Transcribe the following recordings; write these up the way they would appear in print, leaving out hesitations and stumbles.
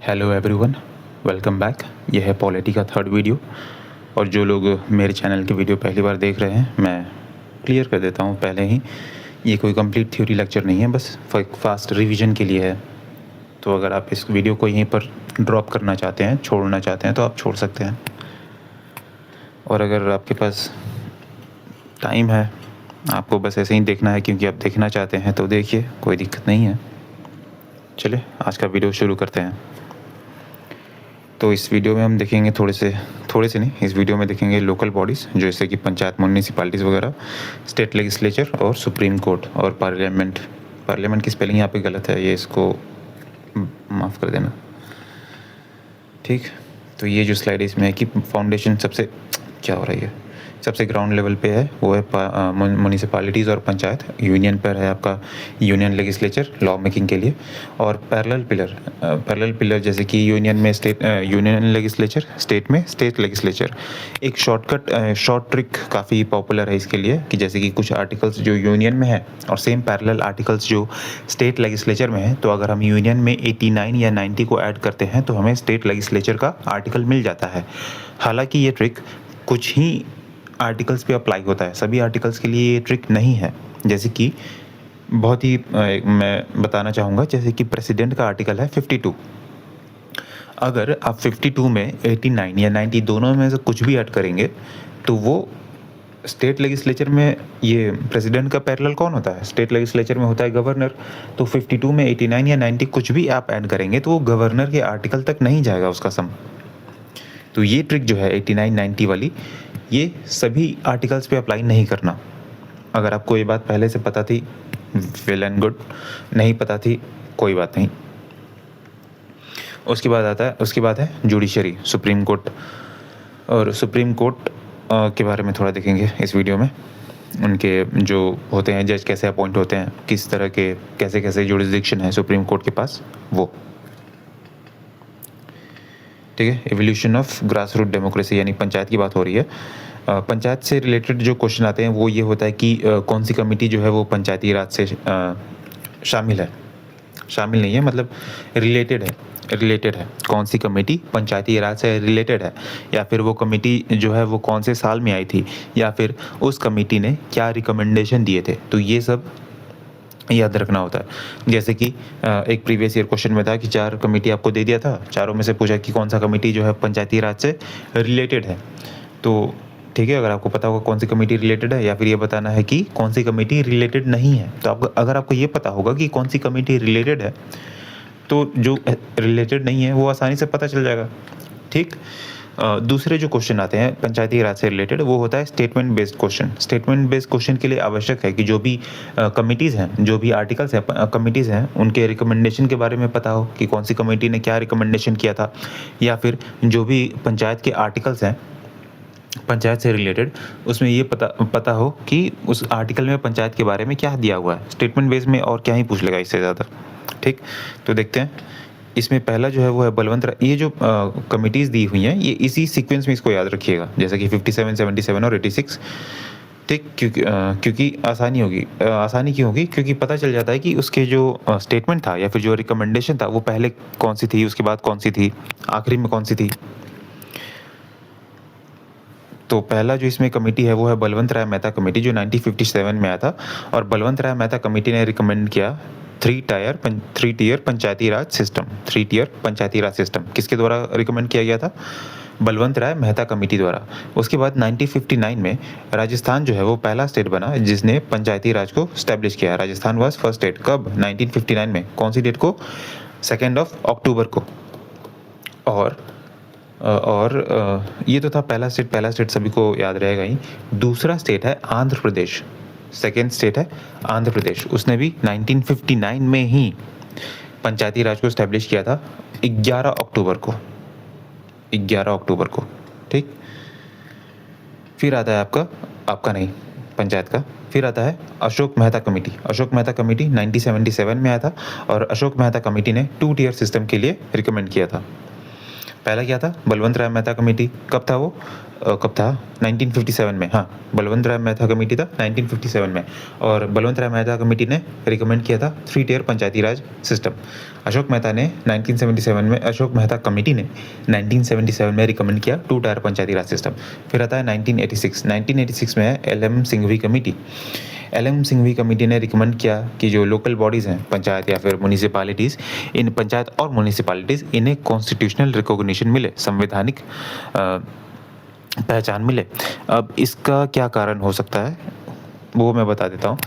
Hello everyone, welcome back. यह है polity का थर्ड वीडियो। और जो लोग मेरे चैनल की वीडियो पहली बार देख रहे हैं, मैं क्लियर कर देता हूँ पहले ही, ये कोई कंप्लीट थ्योरी लेक्चर नहीं है, बस फास्ट रिवीजन के लिए है। तो अगर आप इस वीडियो को यहीं पर ड्रॉप करना चाहते हैं, छोड़ना चाहते हैं, तो आप छोड़ सकते हैं। और अगर आपके पास टाइम है, आपको बस ऐसे ही देखना है क्योंकि आप देखना चाहते हैं, तो देखिए, कोई दिक्कत नहीं है। चलिए आज का वीडियो शुरू करते हैं। तो इस वीडियो में हम देखेंगे थोड़े से नहीं, इस वीडियो में देखेंगे लोकल बॉडीज़ जैसे कि पंचायत, म्यूनिसिपैलिटीज़ वगैरह, स्टेट लेजिस्लेचर और सुप्रीम कोर्ट और पार्लियामेंट की स्पेलिंग यहाँ पे गलत है, ये इसको माफ़ कर देना। ठीक, तो ये जो स्लाइड है इसमें है कि फाउंडेशन सबसे क्या हो रही है, सबसे ग्राउंड लेवल पे है वो है म्यूनिसिपैलिटीज़ और पंचायत। यूनियन पर है आपका यूनियन लेजिस्लेचर लॉ मेकिंग के लिए। और पैरेलल पिलर जैसे कि यूनियन में यूनियन लेजिस्लेचर, स्टेट में स्टेट लेजिस्लेचर। एक शॉर्ट ट्रिक काफ़ी पॉपुलर है इसके लिए कि जैसे कि कुछ आर्टिकल्स जो यूनियन में है और सेम पैरेलल आर्टिकल्स जो स्टेट लेजिस्लेचर में है, तो अगर हम यूनियन में 89 या 90 को ऐड करते हैं तो हमें स्टेट लेजिस्लेचर का आर्टिकल मिल जाता है। हालांकि ये ट्रिक कुछ ही आर्टिकल्स पे अप्लाई होता है, सभी आर्टिकल्स के लिए ये ट्रिक नहीं है। जैसे कि बहुत ही मैं बताना चाहूँगा, जैसे कि प्रेसिडेंट का आर्टिकल है 52। अगर आप 52 में 89 या 90 दोनों में से कुछ भी ऐड करेंगे तो वो स्टेट लेजिस्लेचर में, ये प्रेसिडेंट का पैरेलल कौन होता है, स्टेट लेजिस्लेचर में होता है गवर्नर। तो 52 में 89 या 90 कुछ भी आप ऐड करेंगे तो वो गवर्नर के आर्टिकल तक नहीं जाएगा उसका सम। तो ये ट्रिक जो है 89 90 वाली, ये सभी आर्टिकल्स पे अप्लाई नहीं करना। अगर आपको ये बात पहले से पता थी, वेल एंड गुड, नहीं पता थी, कोई बात नहीं। उसके बाद है जुडिशरी, सुप्रीम कोर्ट। और सुप्रीम कोर्ट के बारे में थोड़ा देखेंगे इस वीडियो में। उनके जो होते हैं जज, कैसे अपॉइंट होते हैं, किस तरह के कैसे कैसे जुरिसडिक्शन है सुप्रीम कोर्ट के पास, वो ठीक है। Evolution of grass root democracy, यानी पंचायत की बात हो रही है। पंचायत से रिलेटेड जो क्वेश्चन आते हैं वो ये होता है कि कौन सी कमेटी जो है वो पंचायती राज से शामिल नहीं है, मतलब रिलेटेड है। कौन सी कमेटी पंचायती राज से रिलेटेड है, या फिर वो कमेटी जो है वो कौन से साल में आई थी, या फिर उस कमेटी ने क्या रिकमेंडेशन दिए थे, तो ये सब याद रखना होता है। जैसे कि एक प्रीवियस ईयर क्वेश्चन में था कि 4 कमेटी आपको दे दिया था, चारों में से पूछा कि कौन सा कमेटी जो है पंचायती राज से रिलेटेड है। तो ठीक है, अगर आपको पता होगा कौन सी कमेटी रिलेटेड है, या फिर ये बताना है कि कौन सी कमेटी रिलेटेड नहीं है, तो अगर आपको ये पता होगा कि कौन सी कमेटी रिलेटेड है, तो जो रिलेटेड नहीं है वो आसानी से पता चल जाएगा। ठीक। दूसरे जो क्वेश्चन आते हैं पंचायती राज से रिलेटेड, वो होता है statement based question. Statement based question के लिए आवश्यक है कि जो भी कमिटीज़ हैं, जो भी आर्टिकल्स हैं, कमिटीज़ हैं, उनके रिकमेंडेशन के बारे में पता हो कि कौन सी कमेटी ने क्या रिकमेंडेशन किया था, या फिर जो भी पंचायत के आर्टिकल्स हैं पंचायत से रिलेटेड, उसमें ये पता हो कि उस आर्टिकल में पंचायत के बारे में क्या दिया हुआ है। स्टेटमेंट बेस में और क्या ही पूछ लेगा इससे ज़्यादा। ठीक, तो देखते हैं। इसमें पहला जो है वो है बलवंत राय। ये जो कमिटीज़ दी हुई हैं, ये इसी सीक्वेंस में इसको याद रखिएगा, जैसे कि 57, 77 और 86। ठीक, क्योंकि आसानी क्यों होगी, क्योंकि पता चल जाता है कि उसके जो स्टेटमेंट था या फिर जो रिकमेंडेशन था वो पहले कौन सी थी, उसके बाद कौन सी थी, आखिरी में कौन सी थी। तो पहला जो इसमें कमेटी है वो है बलवंत राय मेहता कमेटी, जो 1957 में आया था। और बलवंत राय मेहता कमेटी ने रिकमेंड किया 3 टियर पंचायती राज सिस्टम। किसके द्वारा रिकमेंड किया गया था? बलवंत राय मेहता कमेटी द्वारा। उसके बाद 1959 में राजस्थान जो है वो पहला स्टेट बना जिसने पंचायती राज को स्टैब्लिश किया। Rajasthan was first state. कब? 1959 में। कौन सी डेट को? 2 अक्टूबर को। और ये तो था पहला स्टेट सभी को याद रहेगा ही। दूसरा स्टेट है आंध्र प्रदेश। सेकेंड स्टेट है आंध्र प्रदेश। उसने भी 1959 में ही पंचायती राज को स्टैब्लिश किया था, 11 अक्टूबर को। ठीक, फिर आता है आपका नहीं, पंचायत का। फिर आता है अशोक मेहता कमेटी। 1977 में आया था, और अशोक मेहता कमेटी ने 2 टियर सिस्टम के लिए रिकमेंड किया था। पहला क्या था, बलवंत राय मेहता कमेटी। कब था वो, कब था, 1957 में। हाँ, बलवंत राय मेहता कमेटी था 1957 में। और बलवंत राय मेहता कमेटी ने रिकमेंड किया था 3 टियर पंचायती राज सिस्टम। अशोक मेहता ने 1977 में, अशोक मेहता कमेटी ने 1977 में रिकमेंड किया 2 टायर पंचायती राज सिस्टम। फिर आता है 1986 में है LM Singhvi committee. LM Singhvi committee ने रिकमेंड किया कि जो लोकल बॉडीज़ हैं, पंचायत या फिर म्यूनिसिपैलिटीज़, इन पंचायत और म्यूनिसिपैलिटीज़, इन्हें कॉन्स्टिट्यूशनल रिकॉग्निशन मिले, संवैधानिक पहचान मिले। अब इसका क्या कारण हो सकता है वो मैं बता देता हूँ।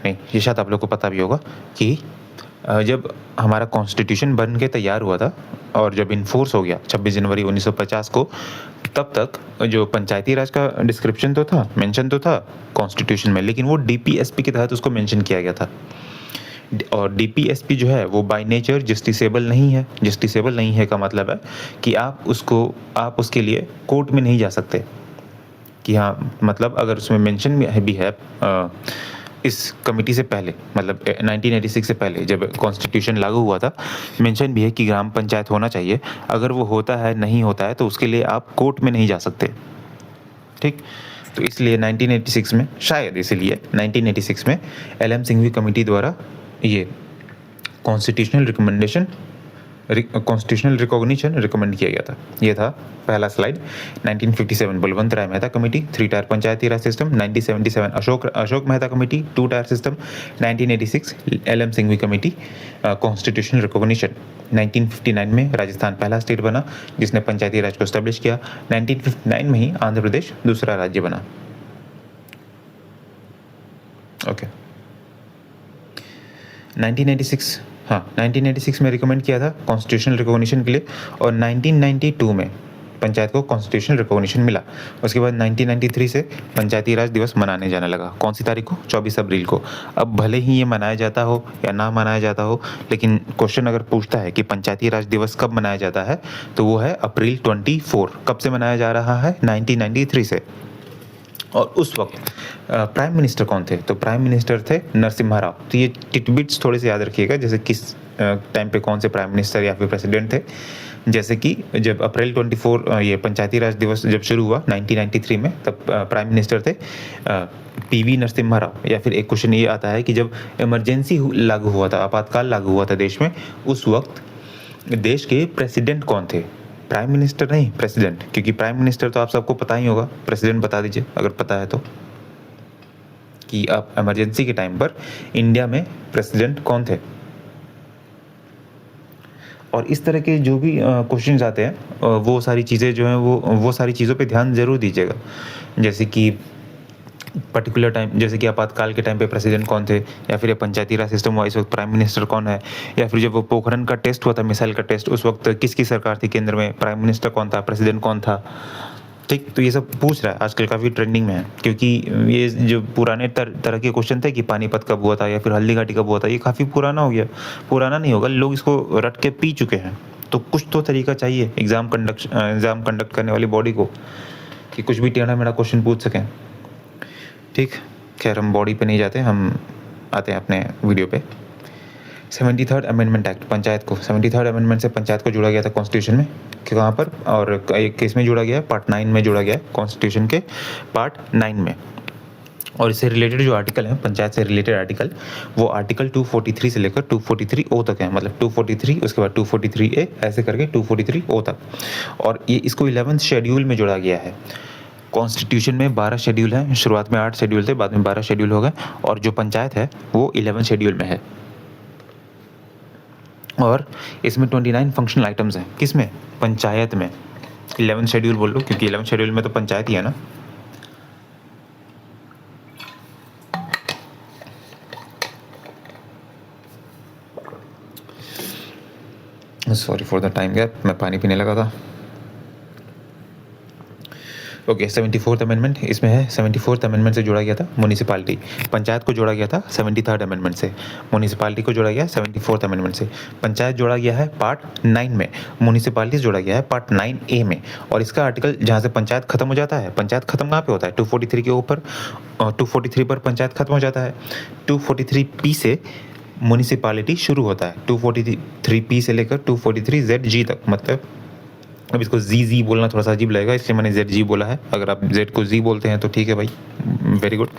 नहीं, ये शायद आप लोग को पता भी होगा कि जब हमारा कॉन्स्टिट्यूशन बन के तैयार हुआ था और जब इन्फोर्स हो गया 26 जनवरी 1950 को, तब तक जो पंचायती राज का डिस्क्रिप्शन तो था, मेंशन तो था कॉन्स्टिट्यूशन में, लेकिन वो DPSP के तहत उसको मेंशन किया गया था। और DPSP जो है वो बाय नेचर जस्टिसेबल नहीं है। जस्टिसेबल नहीं है का मतलब है कि आप उसके लिए कोर्ट में नहीं जा सकते। कि हाँ, मतलब अगर उसमें मेंशन भी है इस कमेटी से पहले, मतलब 1986 से पहले जब कॉन्स्टिट्यूशन लागू हुआ था, मेंशन भी है कि ग्राम पंचायत होना चाहिए। अगर वो होता है, नहीं होता है, तो उसके लिए आप कोर्ट में नहीं जा सकते। ठीक, तो इसलिए 1986 में, शायद इसीलिए 1986 में LM सिंघवी कमेटी द्वारा ये कॉन्स्टिट्यूशनल रिकॉग्निशन रिकमेंड किया गया था। ये था पहला slide. 1957 Balwant Rai Mehta committee 3 tier Panchayati Raj system. 1977 Ashok Mehta committee 2 tier system. 1986 LM Singhvi committee constitutional recognition. 1959 में राजस्थान पहला स्टेट बना जिसने पंचायती राज को एस्टेब्लिश किया। 1959 में ही आंध्र प्रदेश दूसरा राज्य बना। ओके, 1986 में रिकमेंड किया था कॉन्स्टिट्यूशनल रिकॉग्निशन के लिए, और 1992 में पंचायत को कॉन्स्टिट्यूशनल रिकॉग्निशन मिला। उसके बाद 1993 से पंचायती राज दिवस मनाने जाने लगा। कौन सी तारीख को, 24 अप्रैल को। अब भले ही ये मनाया जाता हो या ना मनाया जाता हो, लेकिन क्वेश्चन अगर पूछता है कि पंचायती राज दिवस कब मनाया जाता है, तो वो है अप्रैल 24। कब से मनाया जा रहा है, 1993 से। और उस वक्त प्राइम मिनिस्टर कौन थे, तो प्राइम मिनिस्टर थे नरसिम्हा राव। तो ये टिटबिट्स थोड़े से याद रखिएगा, जैसे किस टाइम पे कौन से प्राइम मिनिस्टर या फिर प्रेसिडेंट थे। जैसे कि जब अप्रैल 24 ये पंचायती राज दिवस जब शुरू हुआ 1993 में, तब प्राइम मिनिस्टर थे PV नरसिम्हा राव। या फिर एक क्वेश्चन ये आता है कि जब इमरजेंसी लागू हुआ था, आपातकाल लागू हुआ था देश में, उस वक्त देश के प्रेसिडेंट कौन थे। प्राइम मिनिस्टर नहीं, प्रेसिडेंट, क्योंकि प्राइम मिनिस्टर तो आप सबको पता ही होगा। प्रेसिडेंट बता दीजिए अगर पता है तो, कि आप इमरजेंसी के टाइम पर इंडिया में प्रेसिडेंट कौन थे। और इस तरह के जो भी क्वेश्चंस आते हैं, वो सारी चीज़ें जो हैं वो सारी चीज़ों पे ध्यान ज़रूर दीजिएगा। जैसे कि पर्टिकुलर टाइम, जैसे कि आपातकाल के टाइम पे प्रेसिडेंट कौन थे, या फिर ये पंचायती राज सिस्टम हुआ इस वक्त प्राइम मिनिस्टर कौन है, या फिर जब वो पोखरण का टेस्ट हुआ था, मिसाइल का टेस्ट, उस वक्त किसकी सरकार थी केंद्र में, प्राइम मिनिस्टर कौन था, प्रेसिडेंट कौन था। ठीक, तो ये सब पूछ रहा है, आजकल काफ़ी ट्रेंडिंग में है। क्योंकि ये जो पुराने तरह के क्वेश्चन थे कि पानीपत कब हुआ था या फिर हल्दी घाटी कब हुआ था, ये काफ़ी पुराना हो गया। पुराना नहीं होगा, लोग इसको रट के पी चुके हैं। तो कुछ तो तरीका चाहिए एग्ज़ाम कंडक्ट करने वाली बॉडी को, कि कुछ भी टेढ़ा मेढ़ा क्वेश्चन पूछ सकें। ठीक, खैर हम बॉडी पे नहीं जाते, हम आते हैं अपने वीडियो पे। 73rd अमेंडमेंट एक्ट, पंचायत को 73rd अमेंडमेंट से पंचायत को जोड़ा गया था कॉन्स्टिट्यूशन में, कि कहाँ पर, और एक केस में जोड़ा गया है, पार्ट 9 में जोड़ा गया है, कॉन्स्टिट्यूशन के पार्ट 9 में। और इससे रिलेटेड जो आर्टिकल है, पंचायत से रिलेटेड आर्टिकल, वो आर्टिकल 243 से लेकर 243O तक है। मतलब 243, उसके बाद 243A, ऐसे करके 243O तक। और ये इसको 11th शेड्यूल में जोड़ा गया है। कॉन्स्टिट्यूशन में 12 शेड्यूल हैं, शुरुआत में 8 शेड्यूल थे, बाद में 12 शेड्यूल हो गए, और जो पंचायत है वो 11 शेड्यूल में है। और इसमें 29 फंक्शनल आइटम्स हैं। किसमें, पंचायत में। 11 शेड्यूल बोल लो, क्योंकि 11 शेड्यूल में तो पंचायत ही है ना। Sorry for the time gap, मैं पानी पीने लगा था। ओके, 74th अमेंडमेंट इसमें है। 74th अमेंडमेंट से जोड़ा गया था म्यूनिसिपैलिटी। पंचायत को जोड़ा गया था 73rd अमेंडमेंट से, म्यूनिसिपैलिटी को जोड़ा गया 74th अमेंडमेंट से। पंचायत जोड़ा गया है पार्ट 9 में, म्यूनिसिपैलिटी जोड़ा गया है पार्ट 9A में। और इसका आर्टिकल जहाँ से पंचायत खत्म हो जाता है, पंचायत खत्म कहाँ पे होता है, 243 के ऊपर, 243 पर पंचायत खत्म हो जाता है। 243P से म्यूनिसिपैलिटी शुरू होता है, 243P से लेकर 243ZG तक, मतलब अब इसको जी बोलना थोड़ा सा अजीब लगेगा, इसलिए मैंने जेड जी बोला है। अगर आप जेड को जी बोलते हैं तो ठीक है भाई, वेरी गुड।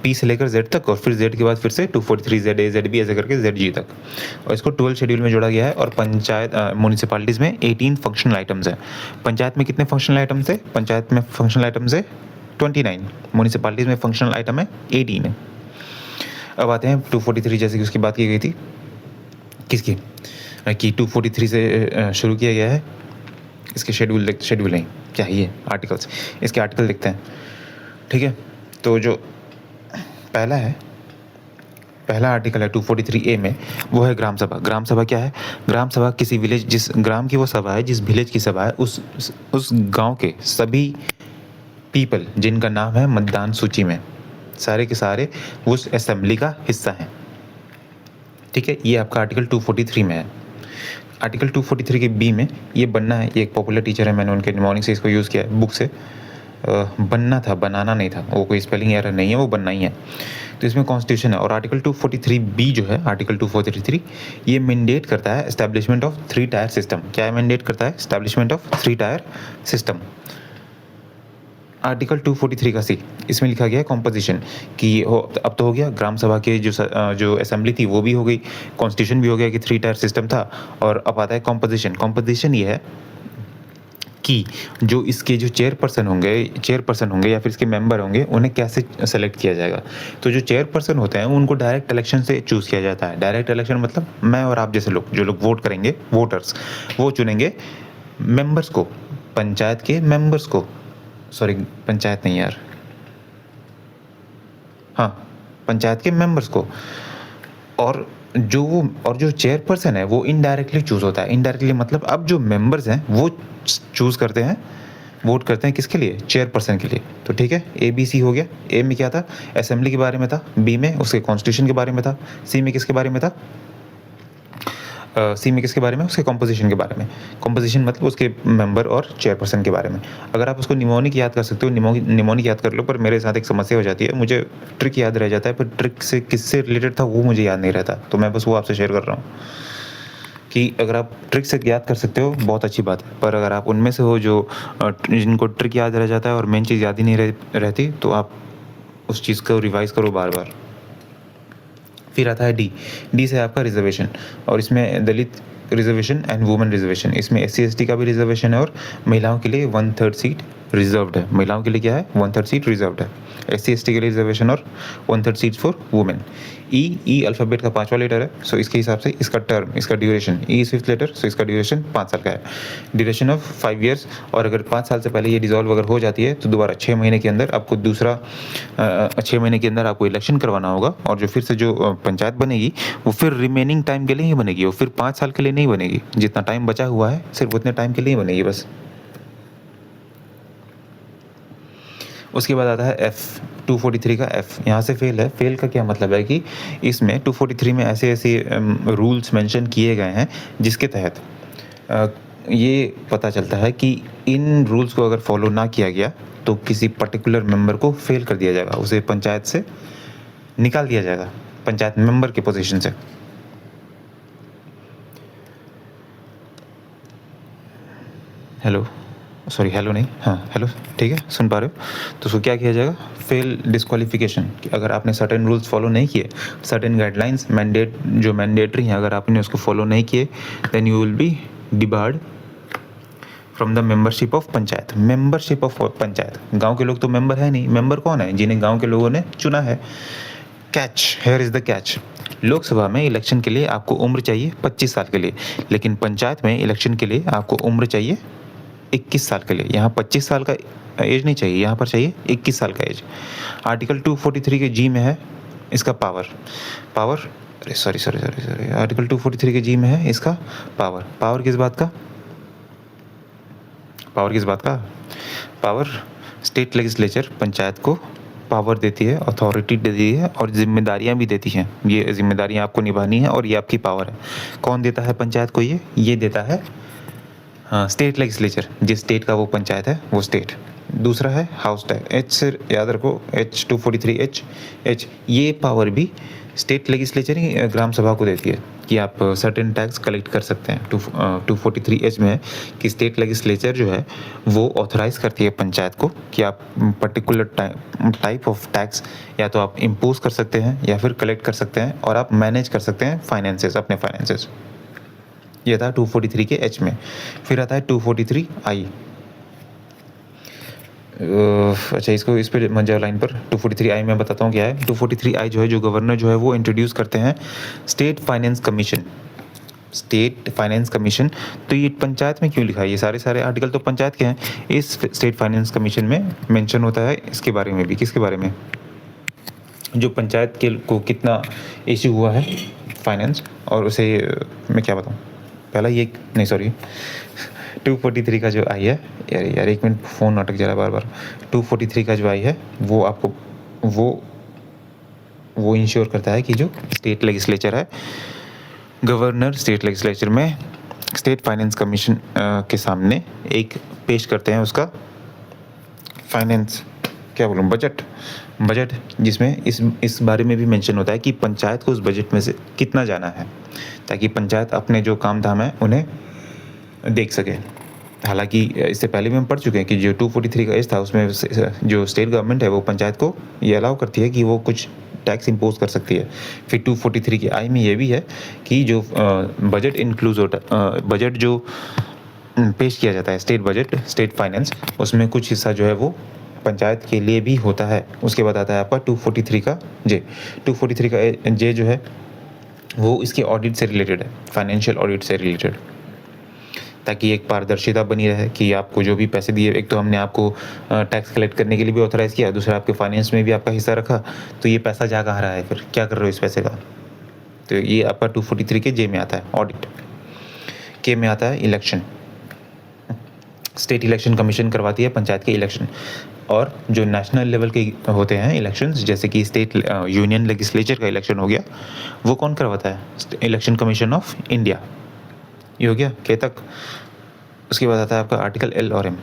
पी से लेकर जेड तक, और फिर जेड के बाद फिर से 243 जेड ए जेड बी ऐसे करके जेड जी तक, और इसको 12 शेड्यूल में जोड़ा गया है। और पंचायत म्यूनिसिपैलिटीज़ में 18 फंक्शनल आइटम्स हैं। पंचायत में कितने फंक्शनल आइटम्स है? पंचायत में फंक्शनल आइटम्स है 29, म्यूनिसिपैलिटीज़ में फंक्शनल आइटम है 18 है। अब आते हैं 243, जैसे कि उसकी बात की गई थी, किसकी कि 243 से शुरू किया गया है। इसके शेड्यूल नहीं, क्या ही है, आर्टिकल्स, इसके आर्टिकल देखते हैं, ठीक है। तो जो पहला आर्टिकल है 243A में, वो है ग्राम सभा। ग्राम सभा क्या है? ग्राम सभा किसी विलेज, जिस ग्राम की वो सभा है, जिस विलेज की सभा है, उस गांव के सभी पीपल जिनका नाम है मतदान सूची में, सारे के सारे उस असेंबली का हिस्सा हैं, ठीक है। ये आपका आर्टिकल 243 में है। आर्टिकल 243 के बी में ये बनना है, ये एक पॉपुलर टीचर है, मैंने उनके मॉर्निंग से इसको यूज़ किया है बुक से। बनना था, बनाना नहीं था, वो कोई स्पेलिंग एरर नहीं है, वो बनना ही है। तो इसमें कॉन्स्टिट्यूशन है, और आर्टिकल 243 बी जो है, आर्टिकल 243 ये मैंडेट करता है एस्टैब्लिशमेंट ऑफ 3 टायर सिस्टम। क्या मैंडेट करता है? Establishment of 3 tier system. Article 243 का सी, इसमें लिखा गया है कॉम्पोजिशन कि अब तो हो गया, ग्राम सभा के जो असेंबली थी वो भी हो गई, कॉन्स्टिट्यूशन भी हो गया कि 3 टायर सिस्टम था, और अब आता है कॉम्पोजिशन। कॉम्पोजिशन ये है कि जो इसके जो चेयरपर्सन होंगे या फिर इसके मेंबर होंगे, उन्हें कैसे सेलेक्ट किया जाएगा। तो जो चेयरपर्सन होते हैं उनको डायरेक्ट इलेक्शन से चूज़ किया जाता है। डायरेक्ट इलेक्शन मतलब मैं और आप जैसे लोग, जो लोग वोट करेंगे, वोटर्स, वो चुनेंगे मेंबर्स को, पंचायत के मेंबर्स को, सॉरी पंचायत नहीं यार, हाँ पंचायत के मेंबर्स को। और जो चेयरपर्सन है वो इनडायरेक्टली चूज़ होता है। इनडायरेक्टली मतलब अब जो मेंबर्स हैं वो चूज़ करते हैं, वोट करते हैं किसके लिए? चेयरपर्सन के लिए। तो ठीक है, ए बी सी हो गया। ए में क्या था? असेंबली के बारे में था, बी में उसके कॉन्स्टिट्यूशन के बारे में था, सी में किसके बारे में था? उसके बारे में, उसके कॉम्पोजिशन के बारे में। कॉम्पोजिशन मतलब उसके मेंबर और चेयरपर्सन के बारे में। अगर आप उसको निमोनिक याद कर सकते हो, निमोनिक याद कर लो, पर मेरे साथ एक समस्या हो जाती है, मुझे ट्रिक याद रह जाता है, पर ट्रिक से किससे रिलेटेड था वो मुझे याद नहीं रहता, तो मैं बस वो आपसे शेयर कर रहा हूँ कि अगर आप ट्रिक से याद कर सकते हो बहुत अच्छी बात है, पर अगर आप उनमें से हो जो जिनको ट्रिक याद रह जाता है और मेन चीज़ याद ही नहीं रहती, तो आप उस चीज़ को रिवाइज़ करो बार बार। फिर आता है डी से आपका रिजर्वेशन, और इसमें दलित रिजर्वेशन एंड वुमेन रिजर्वेशन। इसमें SC ST का भी रिजर्वेशन है, और महिलाओं के लिए 1/3 सीट रिजर्व्ड है। महिलाओं के लिए क्या है? 1/3 सीट रिजर्व्ड है। SC ST के लिए रिजर्वेशन और 1/3 seats for women. E alphabet का 5वां लेटर है, सो इसके हिसाब से इसका टर्म, इसका ड्यूरेशन, ई 5th लेटर, सो इसका ड्यूरेशन 5 साल का है, ड्यूरेशन ऑफ 5 ईयर्स। और अगर 5 साल से पहले ये डिज़ोल्व अगर हो जाती है तो दोबारा 6 महीने के अंदर आपको 6 महीने के अंदर आपको इलेक्शन करवाना होगा, और जो फिर से जो पंचायत बनेगी वो फिर रिमेनिंग टाइम के लिए ही बनेगी, वो फिर 5 साल के लिए नहीं बनेगी। जितना टाइम बचा हुआ है सिर्फ उतने टाइम के लिए ही बनेगी बस। उसके बाद आता है F, 243 का F, यहाँ से फेल है। फेल का क्या मतलब है कि इसमें 243 में ऐसे रूल्स मेंशन किए गए हैं जिसके तहत ये पता चलता है कि इन रूल्स को अगर फॉलो ना किया गया तो किसी पर्टिकुलर मेंबर को फेल कर दिया जाएगा, उसे पंचायत से निकाल दिया जाएगा, पंचायत मेंबर के पोजीशन से। हेलो नहीं, हाँ हेलो, ठीक है, सुन पा रहे हो? तो उसको क्या किया जाएगा? Fail disqualification. अगर आपने सर्टेन रूल्स फॉलो नहीं किए, सर्टेन गाइडलाइंस जो मैंडेटरी हैं, अगर आपने उसको फॉलो नहीं किए, then you will be debarred from the membership of panchayat. Membership of panchayat, गांव के लोग तो मेंबर है नहीं। मेंबर कौन है? जिन्हें गांव के लोगों ने चुना है। Catch, here is the catch. Lok Sabha में इलेक्शन के लिए आपको उम्र चाहिए 25 साल के लिए, लेकिन पंचायत में इलेक्शन के लिए आपको उम्र चाहिए 21 साल के लिए। यहाँ 25 साल का एज नहीं चाहिए, यहाँ पर चाहिए 21 साल का एज। आर्टिकल 243 के जी में है इसका पावर, अरे सॉरी, आर्टिकल 243 के जी में है इसका पावर किस बात का? पावर स्टेट लेजिस्लेचर पंचायत को पावर देती है, अथॉरिटी देती है, और जिम्मेदारियां भी देती हैं। ये जिम्मेदारियां आपको निभानी है और ये आपकी पावर है। कौन देता है पंचायत को? ये देता है हाँ, स्टेट लेजिस्लेचर। जिस स्टेट का वो पंचायत है वो स्टेट। दूसरा है हाउस टैग, H से याद रखो, H 243 H ये पावर भी स्टेट लेजिस्लेचर ही ग्राम सभा को देती है कि आप सर्टेन टैक्स कलेक्ट कर सकते हैं। 243H में है कि स्टेट लेजिस्लेचर जो है वो ऑथराइज़ करती है पंचायत को कि आप पर्टिकुलर टाइप ऑफ टैक्स या तो आप इम्पोज कर सकते हैं या फिर कलेक्ट कर सकते हैं, और आप मैनेज कर सकते हैं फाइनेंसेस, अपने फाइनेंसेस। ये था 243 के H में। फिर आता है 243I। अच्छा, इसको इस पर मत जाओ लाइन पर। 243I में बताता हूँ क्या है। 243I जो है, जो गवर्नर जो है वो इंट्रोड्यूस करते हैं state finance commission. State finance commission, तो ये पंचायत में क्यों लिखा है? ये सारे आर्टिकल तो पंचायत के हैं। इस स्टेट फाइनेंस कमीशन में मेंशन होता है इसके बारे में भी। किसके बारे में? जो पंचायत के को कितना इश्यू हुआ है फाइनेंस, और उसे मैं क्या बताऊँ पहला ये, नहीं सॉरी 243 का जो आई है, यार एक मिनट, फ़ोन अटक जा रहा है बार बार। 243 का जो आई है वो आपको वो इंश्योर करता है कि जो स्टेट लेजिस्लेचर है, गवर्नर स्टेट लेजिस्लेचर में स्टेट फाइनेंस कमीशन के सामने एक पेश करते हैं उसका फाइनेंस, क्या बोलूँ, बजट, जिसमें इस बारे में भी मेंशन होता है कि पंचायत को उस बजट में से कितना जाना है, ताकि पंचायत अपने जो काम धाम है उन्हें देख सके। हालांकि इससे पहले भी हम पढ़ चुके हैं कि जो 243 का एज था उसमें जो स्टेट गवर्नमेंट है वो पंचायत को ये अलाउ करती है कि वो कुछ टैक्स इम्पोज कर सकती है। फिर 243 के आई में ये भी है कि जो बजट इंक्लूज होता, बजट जो पेश किया जाता है, स्टेट बजट, स्टेट फाइनेंस, उसमें कुछ हिस्सा जो है वो पंचायत के लिए भी होता है। उसके बाद आता है आपका 243 का जे। 243 का जे जो है वो इसके ऑडिट से रिलेटेड है, फाइनेंशियल ऑडिट से रिलेटेड, ताकि एक पारदर्शिता बनी रहे कि आपको जो भी पैसे दिए, एक तो हमने आपको टैक्स कलेक्ट करने के लिए भी ऑथराइज़ किया, दूसरा आपके फाइनेंस में भी आपका हिस्सा रखा, तो ये पैसा जा कहाँ रहा है, फिर क्या कर रहे हो इस पैसे का। तो ये आपका 243 के जे में आता है ऑडिट। के में आता है इलेक्शन। स्टेट इलेक्शन कमीशन करवाती है पंचायत के इलेक्शन, और जो नेशनल लेवल के होते हैं इलेक्शंस, जैसे कि स्टेट यूनियन लेजिस्लेचर का इलेक्शन हो गया, वो कौन करवाता है? Election commission of India. ये हो गया के तक। उसके बाद आता है आपका आर्टिकल L और M।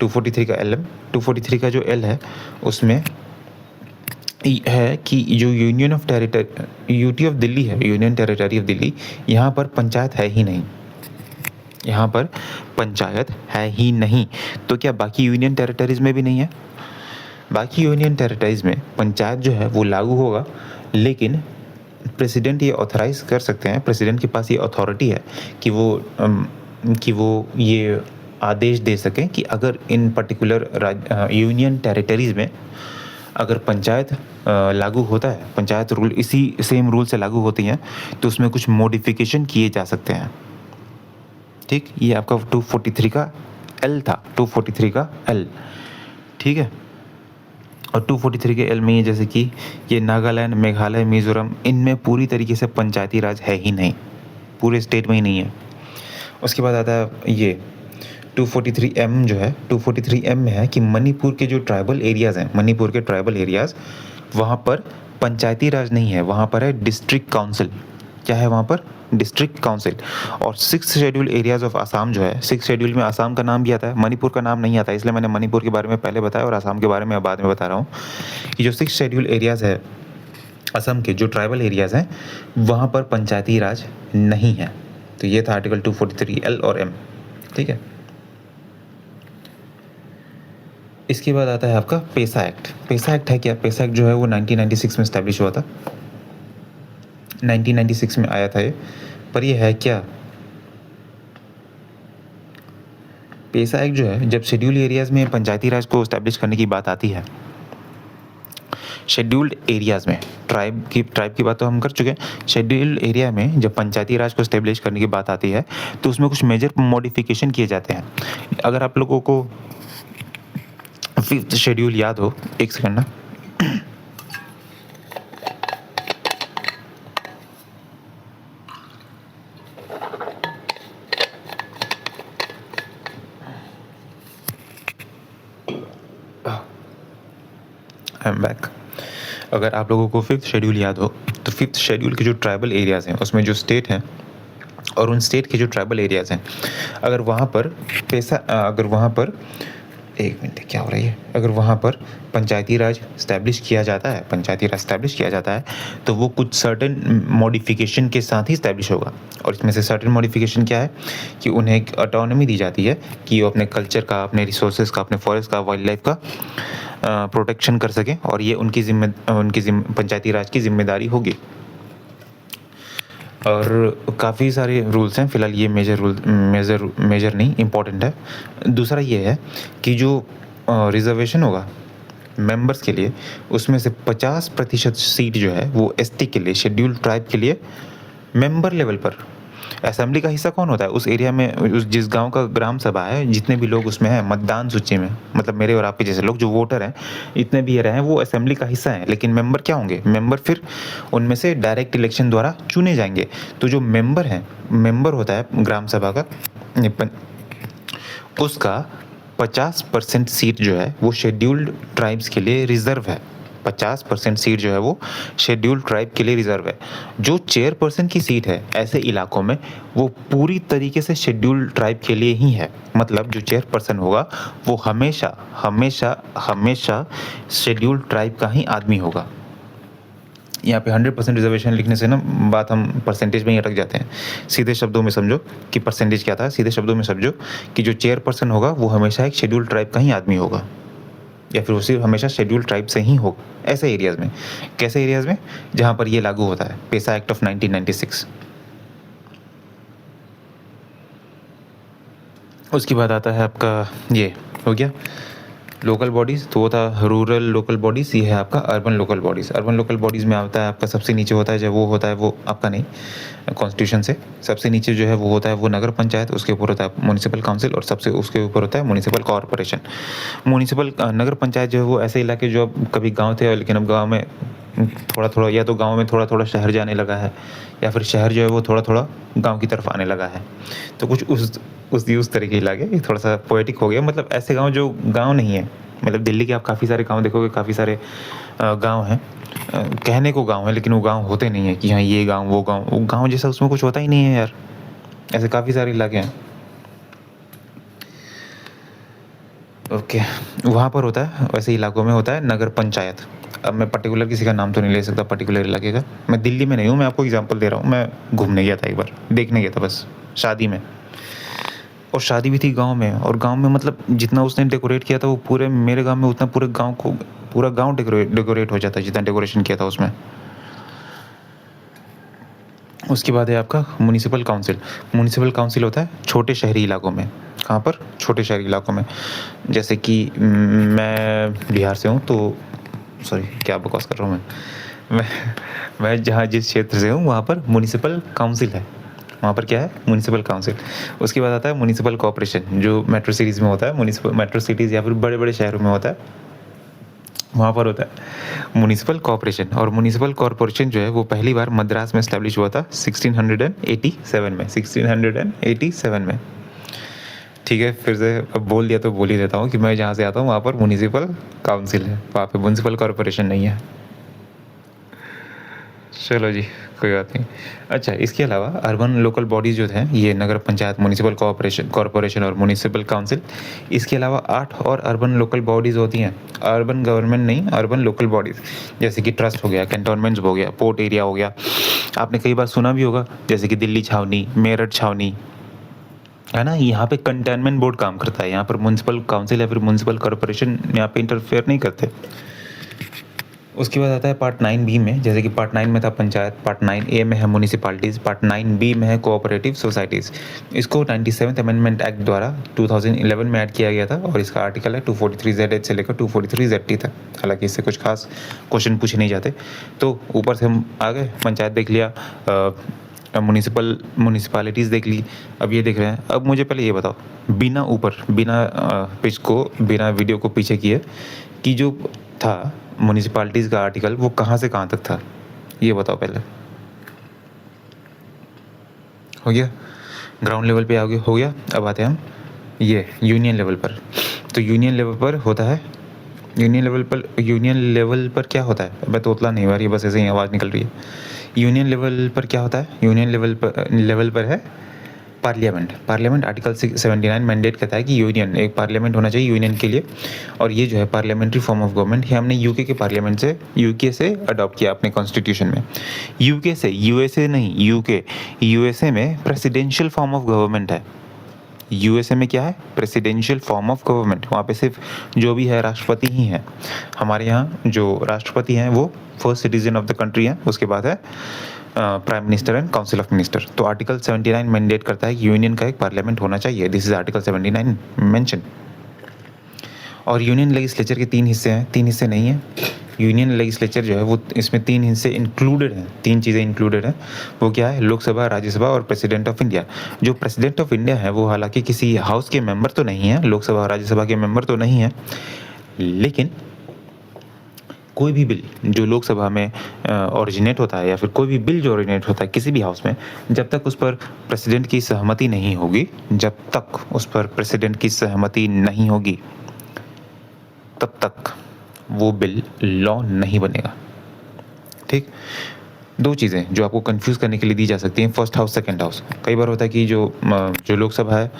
243 का LM, 243 का जो L है उसमें है कि जो union of territory, UT of Delhi है, यूनियन टेरिटरी ऑफ दिल्ली, यहाँ पर पंचायत है ही नहीं। यहाँ पर पंचायत है ही नहीं, तो क्या बाकी यूनियन टेरिटरीज में भी नहीं है? बाकी यूनियन टेरिटरीज में पंचायत जो है वो लागू होगा, लेकिन प्रेसिडेंट ये ऑथराइज़ कर सकते हैं, प्रेसिडेंट के पास ये अथॉरिटी है कि वो ये आदेश दे सकें कि अगर इन पर्टिकुलर यूनियन टेरिटरीज़ में अगर पंचायत लागू होता है, पंचायत रूल इसी सेम रूल से लागू होती हैं, तो उसमें कुछ मॉडिफिकेशन किए जा सकते हैं। ठीक, ये आपका 243 का L था, 243 का L, ठीक है। और 243 के L में ये जैसे कि ये नागालैंड, मेघालय, मिज़ोरम, इनमें पूरी तरीके से पंचायती राज है ही नहीं, पूरे स्टेट में ही नहीं है। उसके बाद आता है ये 243M जो है, 243M में है कि मणिपुर के जो ट्राइबल एरियाज़ हैं, मणिपुर के ट्राइबल एरियाज़, वहाँ पर पंचायती राज नहीं है, वहाँ पर है डिस्ट्रिक्ट काउंसिल। क्या है वहाँ पर? District council. और 6 शेड्यूल एरियाज़ ऑफ आसाम जो है, 6 शेड्यूल में आसाम का नाम भी आता है, मणिपुर का नाम नहीं आता, इसलिए मैंने मणिपुर के बारे में पहले बताया और आसाम के बारे में बाद में बता रहा हूँ कि जो 6 शेड्यूल एरियाज़ है असम के, जो ट्राइबल एरियाज़ हैं, वहाँ पर पंचायती राज नहीं है। तो ये था आर्टिकल 243 L और M, ठीक है। इसके बाद आता है आपका पेसा एक्ट। पेसा एक्ट है क्या? पेसा एक्ट जो है वो 1996 में इस्टेब्लिश हुआ था, 1996 में आया था ये। पर ये है क्या? पेसा एक्ट जो है, जब शेड्यूल एरियाज़ में पंचायती राज को इस्टेब्लिश करने की बात आती है, शेड्यूल्ड एरियाज़ में, ट्राइब की बात तो हम कर चुके हैं। शेड्यूल्ड एरिया में जब पंचायती राज को इस्टेब्लिश करने की बात आती है, तो उसमें कुछ मेजर मॉडिफिकेशन किए जाते हैं। अगर आप लोगों को 5th शेड्यूल याद हो, एक सेकंड ना, आई एम बैक। अगर आप लोगों को 5th शेड्यूल याद हो, तो 5th शेड्यूल के जो ट्राइबल एरियाज़ हैं, उसमें जो स्टेट हैं और उन स्टेट के जो ट्राइबल एरियाज़ हैं, अगर वहाँ पर एक मिनट, क्या हो रही है? अगर वहाँ पर पंचायती राज इस्टेब्लिश किया जाता है, तो वो कुछ सर्टेन मॉडिफ़िकेशन के साथ ही इस्टेब्लिश होगा। और इसमें से सर्टेन मॉडिफ़िकेशन क्या है कि उन्हें एक ऑटोनॉमी दी जाती है कि वो अपने कल्चर का, अपने रिसोर्सेज़ का, अपने फॉरेस्ट का, वाइल्ड लाइफ़ का प्रोटेक्शन कर सकें, और ये उनकी पंचायती राज की ज़िम्मेदारी होगी। और काफ़ी सारे रूल्स हैं, फ़िलहाल ये मेजर नहीं, इम्पोर्टेंट है। दूसरा ये है कि जो रिज़र्वेशन होगा मेंबर्स के लिए, उसमें से 50% सीट जो है वो एसटी के लिए, शेड्यूल्ड ट्राइब के लिए मेंबर लेवल पर। असेंबली का हिस्सा कौन होता है? उस एरिया में, उस जिस गाँव का ग्राम सभा है, जितने भी लोग उसमें हैं मतदान सूची में, मतलब मेरे और आपके जैसे लोग जो वोटर हैं, इतने भी ये रहे हैं, वो असेंबली का हिस्सा हैं। लेकिन मेंबर क्या होंगे? मेंबर फिर उनमें से डायरेक्ट इलेक्शन द्वारा चुने जाएँगे। तो जो मेंबर हैं, मेंबर होता है ग्राम सभा का, उसका 50% सीट जो है वो शेड्यूल्ड ट्राइब्स के लिए रिज़र्व है। 50% सीट जो है वो शेड्यूल्ड ट्राइब के लिए रिज़र्व है। जो चेयरपर्सन की सीट है ऐसे इलाकों में, वो पूरी तरीके से शेड्यूल्ड ट्राइब के लिए ही है। मतलब जो चेयरपर्सन होगा वो हमेशा हमेशा हमेशा शेड्यूल्ड ट्राइब का ही आदमी होगा। यहाँ पे 100% रिजर्वेशन लिखने से ना बात हम परसेंटेज में ही अटक जाते हैं। सीधे शब्दों में समझो कि परसेंटेज क्या था, सीधे शब्दों में समझो कि जो चेयरपर्सन होगा वो हमेशा एक शेड्यूल्ड ट्राइब का ही आदमी होगा, या फिर वो सिर्फ हमेशा शेड्यूल्ड ट्राइब से ही होगा। ऐसे एरियाज़ में, कैसे एरियाज़ में? जहाँ पर ये लागू होता है, पेसा एक्ट ऑफ 1996। उसके बाद आता है आपका, ये हो गया लोकल बॉडीज़, तो वो था रूरल लोकल बॉडीज़। ये है आपका urban local bodies. Urban local bodies में आता है आपका, सबसे नीचे होता है जब वो होता है, वो आपका नहीं, कॉन्स्टिट्यूशन से सबसे नीचे जो है वो होता है वो नगर पंचायत, उसके ऊपर होता है म्युनिसिपल काउंसिल, और सबसे उसके ऊपर होता है म्युनिसिपल कॉरपोरेशन। नगर पंचायत जो है वो ऐसे इलाके जो अब कभी गाँव थे, लेकिन अब गाँव में थोड़ा-थोड़ा, या तो गाँव में थोड़ा-थोड़ा शहर जाने लगा है, या फिर शहर जो है वो थोड़ा-थोड़ा गाँव की तरफ आने लगा है। तो कुछ उस तरह के इलाके, थोड़ा-सा पोएटिक हो गया, मतलब ऐसे गाँव जो गाँव नहीं है। मतलब दिल्ली के आप काफ़ी सारे गाँव देखोगे, काफ़ी सारे गाँव हैं, कहने को गाँव है, लेकिन वो गाँव होते नहीं है कि हाँ ये गाँव, वो गाँव जैसा उसमें कुछ होता ही नहीं है यार। ऐसे काफ़ी सारे इलाके हैं। ओके, वहाँ पर होता है, वैसे इलाकों में होता है नगर पंचायत। अब मैं पर्टिकुलर किसी का नाम तो नहीं ले सकता पर्टिकुलर इलाके का। मैं दिल्ली में नहीं हूँ, मैं आपको एग्ज़ाम्पल दे रहा हूँ। मैं घूमने गया था एक बार, देखने गया था बस, शादी में। और शादी भी थी गाँव में, और गाँव में मतलब जितना उसने डेकोरेट किया था, वो पूरे मेरे गाँव में उतना पूरा गाँव डेकोरेट हो जाता है, जितना डेकोरेशन किया था उसमें। उसके बाद है आपका म्युनिसिपल काउंसिल। म्युनिसिपल काउंसिल होता है छोटे शहरी इलाकों में। कहाँ पर? छोटे शहरी इलाकों में। जैसे कि मैं बिहार से हूँ, तो सॉरी, क्या बकवास कर रहा हूँ मैं। मैं जहाँ जिस क्षेत्र से हूँ वहाँ पर म्युनिसिपल काउंसिल है। वहाँ पर क्या है? Municipal council. उसके बाद आता है म्युनिसिपल कॉर्पोरेशन, जो मेट्रो सिटीज़ में होता है। मेट्रो सिटीज़ या फिर बड़े-बड़े शहरों में होता है, वहाँ पर होता है म्युनिसिपल कॉर्पोरेशन। और म्युनिसिपल कॉर्पोरेशन जो है वो पहली बार मद्रास में एस्टैब्लिश हुआ था 1687 में। ठीक है, फिर से अब बोल दिया तो बोल ही देता हूँ कि मैं जहाँ से आता हूँ वहाँ पर म्युनिसिपल काउंसिल है, वहाँ पे म्युनिसिपल कॉर्पोरेशन नहीं है। चलो जी, कोई बात नहीं। अच्छा, इसके अलावा अर्बन लोकल बॉडीज़ जो हैं, ये नगर पंचायत, म्युनिसिपल कॉर्पोरेशन और म्युनिसिपल काउंसिल। इसके अलावा 8 और अर्बन लोकल बॉडीज़ होती हैं। अर्बन गवर्नमेंट नहीं, अर्बन लोकल बॉडीज़, जैसे कि ट्रस्ट हो गया, कैंटोनमेंट्स हो गया, पोर्ट एरिया हो गया। आपने कई बार सुना भी होगा, जैसे कि दिल्ली छावनी, मेरठ छावनी, है ना? यहाँ पे कंटेनमेंट बोर्ड काम करता है। यहाँ पर म्युनिसिपल काउंसिल या फिर म्युनिसिपल कॉर्पोरेशन यहाँ पे इंटरफेयर नहीं करते। उसके बाद आता है पार्ट 9 बी में, जैसे कि पार्ट 9 में था पंचायत, पार्ट 9 ए में है म्युनिसिपैलिटीज़, पार्ट 9 बी में है कोऑपरेटिव सोसाइटीज़। इसको 97th अमेंडमेंट एक्ट द्वारा 2011 में ऐड किया गया था, और इसका आर्टिकल है 243Z से लेकर 243ZT तक। हालांकि इससे कुछ खास क्वेश्चन पूछे नहीं जाते। तो ऊपर से हम आ गए, पंचायत देख लिया, म्युनिसिपैलिटीज़ देख ली, अब ये देख रहे हैं। अब मुझे पहले ये बताओ, बिना वीडियो को पीछे किए, कि जो था म्युनिसिपैलिटीज़ का आर्टिकल, वो कहाँ से कहाँ तक था, ये बताओ पहले। हो गया? ग्राउंड लेवल पे हो गया। अब आते हैं हम ये यूनियन लेवल पर। तो यूनियन लेवल पर होता है, यूनियन लेवल पर क्या होता है? मैं तोतला नहीं हुआ, ये बस ऐसे ही आवाज़ निकल रही है। यूनियन लेवल पर क्या होता है? यूनियन लेवल पर है पार्लियामेंट आर्टिकल 79 मैंडेट कहता है कि यूनियन एक पार्लियामेंट होना चाहिए यूनियन के लिए, और ये जो है पार्लियामेंट्री फॉर्म ऑफ गवर्नमेंट ये हमने यूके के पार्लियामेंट से अडॉप्ट किया अपने कॉन्स्टिट्यूशन में। यूके से, यूएसए नहीं, यूएसए में प्रेसिडेंशियल फॉर्म ऑफ गवर्नमेंट है। यूएसए में क्या है? Presidential form of government. वहाँ पे सिर्फ जो भी है राष्ट्रपति ही है। हमारे यहाँ जो राष्ट्रपति हैं वो first citizen of the country हैं, उसके बाद है prime minister and council of minister. तो आर्टिकल 79 मैंडेट करता है कि यूनियन का एक पार्लियामेंट होना चाहिए। This is article 79 mention. और यूनियन लेजिस्लेचर के 3 हिस्से हैं, 3 हिस्से नहीं हैं। यूनियन लेजिस्लेचर जो है वो इसमें 3 हिस्से इंक्लूडेड हैं, 3 चीज़ें इंक्लूडेड हैं। वो क्या है? लोकसभा, राज्यसभा और प्रेसिडेंट ऑफ इंडिया। जो प्रेसिडेंट ऑफ इंडिया है वो हालांकि किसी हाउस के मेंबर तो नहीं है, लोकसभा और राज्यसभा के मेंबर तो नहीं है, लेकिन कोई भी बिल जो लोकसभा में ओरिजिनेट होता है या फिर कोई भी बिल जो ओरिजिनेट होता है किसी भी हाउस में, जब तक उस पर प्रेसिडेंट की सहमति नहीं होगी, तब तक वो बिल लॉ नहीं बनेगा। ठीक। 2 चीज़ें जो आपको कंफ्यूज करने के लिए दी जा सकती हैं, फर्स्ट हाउस, सेकंड हाउस। कई बार होता है कि जो लोकसभा है,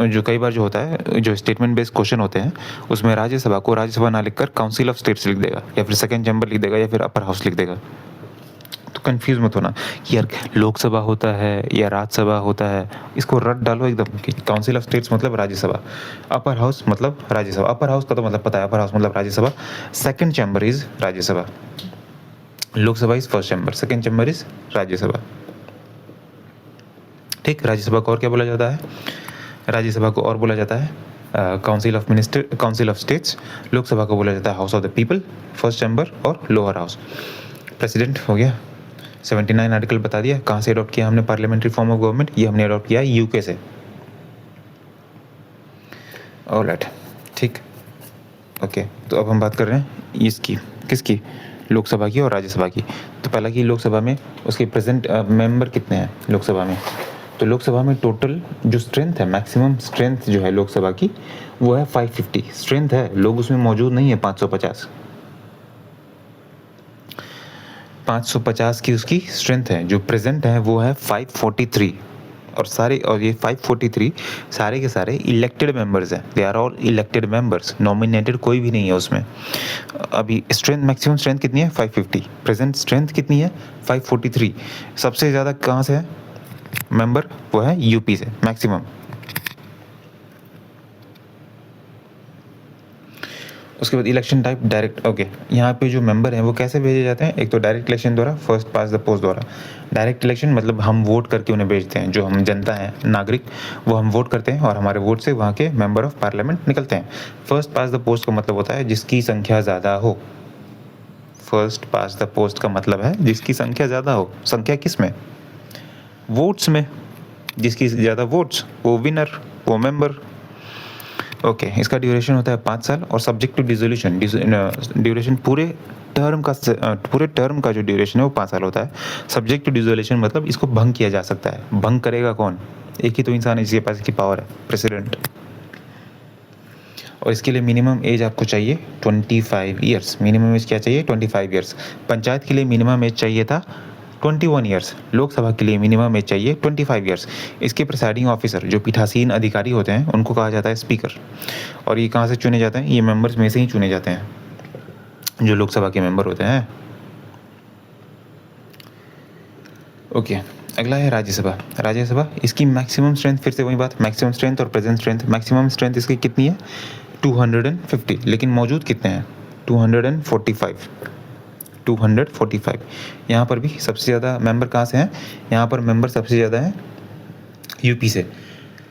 जो कई बार जो होता है, जो स्टेटमेंट बेस्ड क्वेश्चन होते हैं उसमें राज्यसभा को राज्यसभा ना लिखकर काउंसिल ऑफ स्टेट्स लिख देगा, या फिर सेकंड चैम्बर लिख देगा, या फिर अपर हाउस लिख देगा। तो कंफ्यूज मत होना कि यार लोकसभा होता है या राज्यसभा होता है, इसको रट डालो एकदम कि काउंसिल ऑफ स्टेट्स मतलब राज्यसभा, अपर हाउस मतलब राज्यसभा। अपर हाउस का तो मतलब पता है, अपर हाउस मतलब Rajya Sabha, second chamber is Rajya Sabha, Lok Sabha is first chamber, second chamber is Rajya Sabha. ठीक। राज्यसभा को और क्या बोला जाता है? राज्यसभा को और बोला जाता है काउंसिल ऑफ स्टेट्स। लोकसभा को बोला जाता है house of the people, first chamber और लोअर हाउस। प्रेसिडेंट हो गया। 79 आर्टिकल बता दिया। कहाँ से अडॉप्ट किया हमने पार्लियामेंट्री फॉर्म ऑफ गवर्नमेंट? ये हमने अडॉप्ट किया यूके से। ऑलराइट, ठीक, ओके। तो अब हम बात कर रहे हैं इसकी, किसकी? लोकसभा की और राज्यसभा की। तो पहला की लोकसभा में उसके प्रेजेंट मेंबर कितने हैं लोकसभा में? तो लोकसभा में टोटल जो स्ट्रेंथ है, मैक्सिमम स्ट्रेंथ जो है लोकसभा की वो है 550 स्ट्रेंथ है। लोग उसमें मौजूद नहीं है 550 की उसकी स्ट्रेंथ है। जो प्रेजेंट है वो है 543, और ये 543 सारे के सारे इलेक्टेड मेंबर्स हैं। They are all elected members, nominated कोई भी नहीं है उसमें। अभी स्ट्रेंथ, मैक्सिमम स्ट्रेंथ कितनी है? 550। प्रेजेंट स्ट्रेंथ कितनी है? 543। सबसे ज़्यादा कहाँ से है मेंबर? वो है यूपी से मैक्सिमम। उसके बाद इलेक्शन टाइप डायरेक्ट। ओके, यहाँ पे जो मेंबर हैं वो कैसे भेजे जाते हैं? एक तो डायरेक्ट इलेक्शन द्वारा, फर्स्ट पास द पोस्ट द्वारा। डायरेक्ट इलेक्शन मतलब हम वोट करके उन्हें भेजते हैं, जो हम जनता हैं, नागरिक, वो हम वोट करते हैं और हमारे वोट से वहाँ के मेंबर ऑफ पार्लियामेंट निकलते हैं। फर्स्ट पास द पोस्ट का मतलब होता है जिसकी संख्या ज़्यादा हो। फर्स्ट पास द पोस्ट का मतलब है जिसकी संख्या ज़्यादा हो। संख्या किस में? वोट्स में। जिसकी ज़्यादा वोट्स वो विनर, वो मेंबर। ओके, इसका ड्यूरेशन होता है 5 साल और सब्जेक्ट टू डिसोल्यूशन। ड्यूरेशन पूरे टर्म का जो ड्यूरेशन है वो 5 साल होता है। सब्जेक्ट टू डिसोल्यूशन मतलब इसको भंग किया जा सकता है। भंग करेगा कौन? एक ही तो इंसान है जिसके पास इसकी पावर है, प्रेसिडेंट। और इसके लिए मिनिमम एज आपको चाहिए 25 ईयर्स। मिनिमम एज क्या चाहिए? 25 ईयर्स। पंचायत के लिए मिनिमम एज चाहिए था 21 ईयर्स। लोकसभा के लिए मिनिमम एज चाहिए 25 ईयर्स। इसके प्रिसाइडिंग ऑफिसर जो पीठासीन अधिकारी होते हैं उनको कहा जाता है स्पीकर। और ये कहाँ से चुने जाते हैं? ये मेंबर्स में से ही चुने जाते हैं जो लोकसभा के मेंबर होते हैं। ओके, अगला है राज्यसभा। राज्यसभा, इसकी मैक्सिमम स्ट्रेंथ, फिर से वही बात, मैक्सिमम स्ट्रेंथ और प्रेजेंट स्ट्रेंथ। मैक्सिमम स्ट्रेंथ इसकी कितनी है? 250, लेकिन मौजूद कितने हैं? 245। यहाँ पर भी सबसे ज़्यादा मेंबर कहाँ से हैं? यहाँ पर मेंबर सबसे ज़्यादा हैं यूपी से।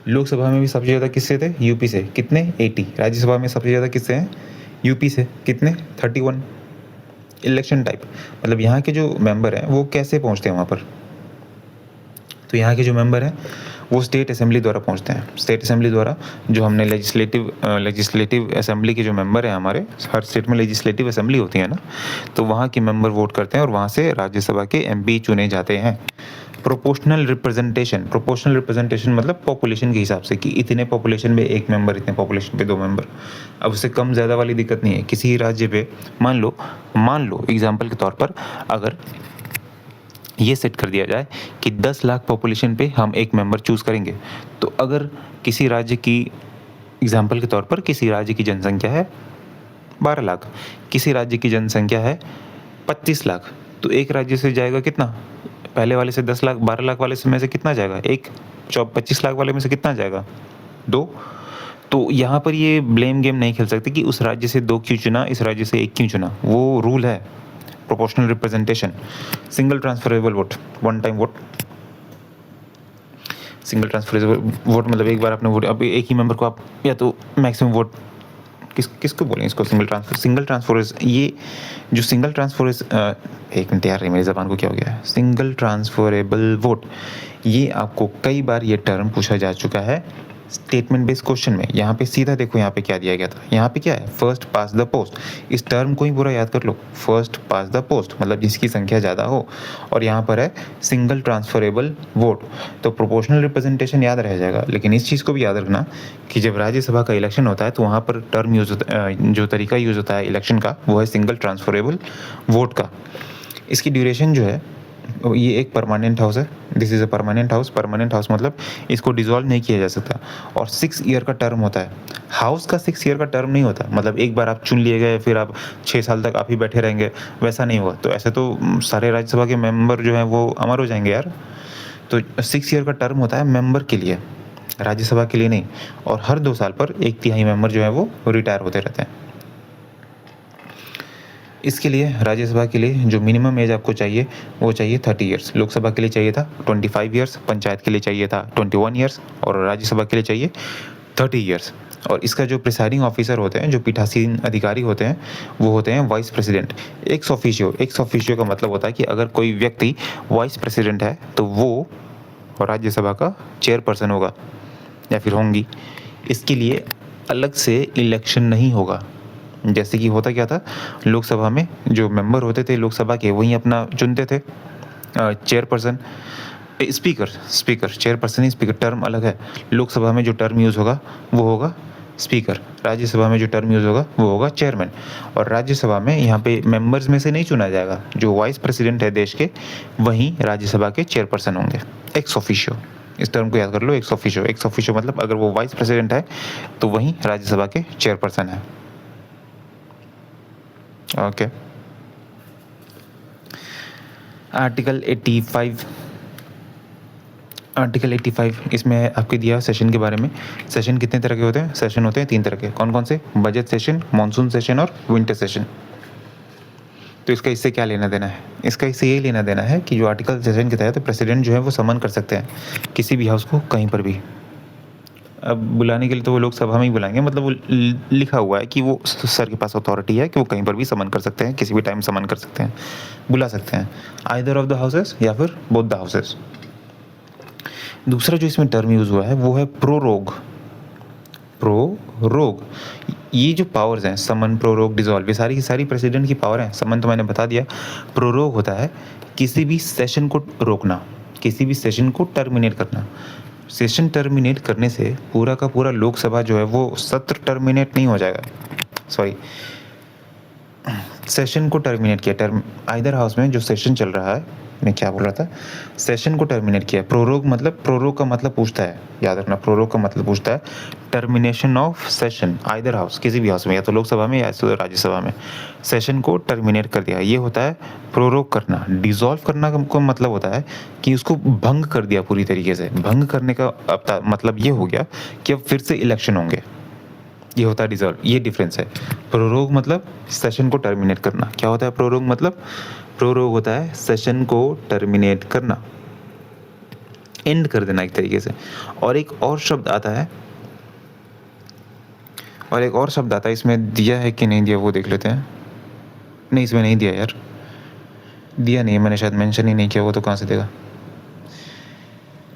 लोकसभा में भी सबसे ज़्यादा किससे थे? यूपी से। कितने? 80। राज्यसभा में सबसे ज़्यादा किससे हैं? यूपी से। कितने? 31। इलेक्शन टाइप मतलब यहाँ के जो मेंबर हैं वो कैसे पहुँचते हैं वहाँ पर? तो यहाँ के जो मेंबर हैं वो स्टेट असेंबली द्वारा पहुँचते हैं। स्टेट असेंबली द्वारा, जो हमने लेजिस्लेटिव असेंबली के जो मेंबर हैं, हमारे हर स्टेट में लेजिस्लेटिव असेंबली होती है ना, तो वहाँ के मेंबर वोट करते हैं और वहाँ से राज्यसभा के एमपी चुने जाते हैं। प्रोपोर्शनल रिप्रेजेंटेशन मतलब पॉपुलेशन के हिसाब से कि इतने पॉपुलेशन में एक मेंबर, इतने पॉपुलेशन पे 2 मेंबर। अब उससे कम ज़्यादा वाली दिक्कत नहीं है। किसी राज्य पे मान लो एग्जाम्पल के तौर पर, अगर ये सेट कर दिया जाए कि 10 लाख पॉपुलेशन पे हम एक मेंबर चूज़ करेंगे। तो अगर किसी राज्य की, एग्ज़ाम्पल के तौर पर किसी राज्य की जनसंख्या है 12 लाख, किसी राज्य की जनसंख्या है 25 लाख, तो एक राज्य से जाएगा कितना? पहले वाले से 10 लाख, 12 लाख वाले से में से कितना जाएगा? 25 लाख वाले में से कितना जाएगा? 2। तो यहाँ पर ये ब्लेम गेम नहीं खेल सकते कि उस राज्य से 2 क्यों चुना, इस राज्य से 1 क्यों चुना। वो रूल है proportional representation. Single transferable vote, one time vote. Single transferable vote मतलब एक बार आपने वोट, अब एक ही मेंबर को आप, या तो मैक्सिमम वोट, किसको बोलें इसको? Single transfer. ये जो सिंगल ट्रांसफर, एक मिनट यार, मेरी ज़बान को क्या हो गया है? सिंगल ट्रांसफरेबल वोट, ये आपको कई बार ये टर्म पूछा जा चुका है स्टेटमेंट बेस्ड क्वेश्चन में। यहाँ पे सीधा देखो, यहाँ पे क्या दिया गया था, यहाँ पे क्या है? First pass the post. इस टर्म को ही पूरा याद कर लो, फर्स्ट पास द पोस्ट मतलब जिसकी संख्या ज़्यादा हो। और यहाँ पर है सिंगल ट्रांसफरेबल वोट, तो प्रोपोर्शनल रिप्रेजेंटेशन याद रह जाएगा। लेकिन इस चीज़ को भी याद रखना कि जब राज्यसभा का इलेक्शन होता है तो वहाँ पर टर्म यूज होता है, जो तरीका यूज होता है इलेक्शन का, वो है सिंगल ट्रांसफरेबल वोट का। इसकी ड्यूरेशन जो है, ये एक परमानेंट हाउस है, this is a permanent house. Permanent house मतलब इसको डिसॉल्व नहीं किया जा सकता। और 6 ईयर का टर्म होता है। हाउस का 6 ईयर का टर्म नहीं होता, मतलब एक बार आप चुन लिए गए फिर आप 6 साल तक आप ही बैठे रहेंगे, वैसा नहीं हुआ। तो ऐसे तो सारे राज्यसभा के मेंबर जो हैं वो अमर हो जाएंगे यार। तो 6 ईयर का टर्म होता है मेंबर के लिए, राज्यसभा के लिए नहीं। और हर 2 साल पर 1/3 मेंबर जो है वो रिटायर होते रहते हैं। इसके लिए राज्यसभा के लिए जो मिनिमम एज आपको चाहिए वो चाहिए 30 ईयर्स। लोकसभा के लिए चाहिए था 25 ईयर्स, पंचायत के लिए चाहिए था 21 ईयर्स और राज्यसभा के लिए चाहिए 30 ईयर्स। और इसका जो प्रिसाइडिंग ऑफिसर होते हैं, जो पीठासीन अधिकारी होते हैं, वो होते हैं vice president. Ex officio, ex officio का मतलब होता है कि अगर कोई व्यक्ति वाइस प्रेसिडेंट है तो वो राज्यसभा का चेयरपर्सन होगा या फिर होंगी। इसके लिए अलग से इलेक्शन नहीं होगा। जैसे कि होता क्या था, लोकसभा में जो मेंबर होते थे लोकसभा के, वहीं अपना चुनते थे चेयरपर्सन, स्पीकर चेयरपर्सन ही स्पीकर, टर्म अलग है। लोकसभा में जो टर्म यूज़ होगा वो होगा स्पीकर, राज्यसभा में जो टर्म यूज़ होगा वो होगा चेयरमैन। और राज्यसभा में यहाँ पे मेंबर्स में से नहीं चुना जाएगा, जो वाइस प्रेसिडेंट है देश के वहीं राज्यसभा के चेयरपर्सन होंगे, एक्स ऑफिशियो। इस टर्म को याद कर लो, एक्स ऑफिशियो। एक्स ऑफिशियो मतलब अगर वो वाइस प्रेसिडेंट है तो वहीं राज्यसभा के चेयरपर्सन है। ओके। आर्टिकल 85 इसमें आपके दिया सेशन के बारे में। सेशन कितने तरह के होते हैं? सेशन होते हैं 3 तरह के। कौन कौन से? बजट सेशन, मॉनसून सेशन और विंटर सेशन। तो इसका इससे क्या लेना देना है? इसका इससे ये लेना देना है कि जो आर्टिकल सेशन के तहत तो प्रेसिडेंट जो है वो समन कर सकते हैं किसी भी हाउस को कहीं पर भी। अब बुलाने के लिए तो वो लोग सभा में ही बुलाएंगे, मतलब वो लिखा हुआ है कि वो सर के पास अथॉरिटी है कि वो कहीं पर भी समन कर सकते हैं, किसी भी टाइम समन कर सकते हैं, बुला सकते हैं, आइदर ऑफ द हाउसेस या फिर बोथ द हाउसेस। दूसरा जो इसमें टर्म यूज़ हुआ है वो है प्रोरोग। प्रोरोग, ये जो पावर्स हैं, समन, प्रोरोग, डिसॉल्व, ये सारी की सारी प्रेसिडेंट की पावर हैं। समन तो मैंने बता दिया। प्रोरोग होता है किसी भी सेशन को रोकना, किसी भी सेशन को टर्मिनेट करना। सेशन टर्मिनेट करने से पूरा का पूरा लोकसभा जो है वो सत्र टर्मिनेट नहीं हो जाएगा, सॉरी, सेशन को टर्मिनेट किया। आइदर हाउस में जो सेशन चल रहा है, मैं क्या बोल रहा था, सेशन को टर्मिनेट किया। प्रोरोग मतलब, प्रोरोग का मतलब पूछता है, याद रखना, प्रोरोग का मतलब पूछता है termination of session, either house, किसी भी हाउस में, या तो लोकसभा में या तो राज्यसभा में, सेशन को टर्मिनेट कर दिया, ये होता है प्रोरोग करना। डिसॉल्व करना का मतलब होता है कि उसको भंग कर दिया पूरी तरीके से। भंग करने का अब मतलब ये हो गया कि अब फिर से इलेक्शन होंगे, ये होता है डिसॉल्व। ये डिफरेंस है। प्रोरोग मतलब सेशन को टर्मिनेट करना। क्या होता है प्रोरोग मतलब? प्रोरोग होता है सेशन को टर्मिनेट करना, एंड कर देना एक तरीके से। और एक और शब्द आता है, इसमें दिया है कि नहीं दिया वो देख लेते हैं। नहीं, इसमें नहीं दिया यार, दिया नहीं, मैंने शायद मेंशन ही नहीं किया, वो तो कहाँ से देगा।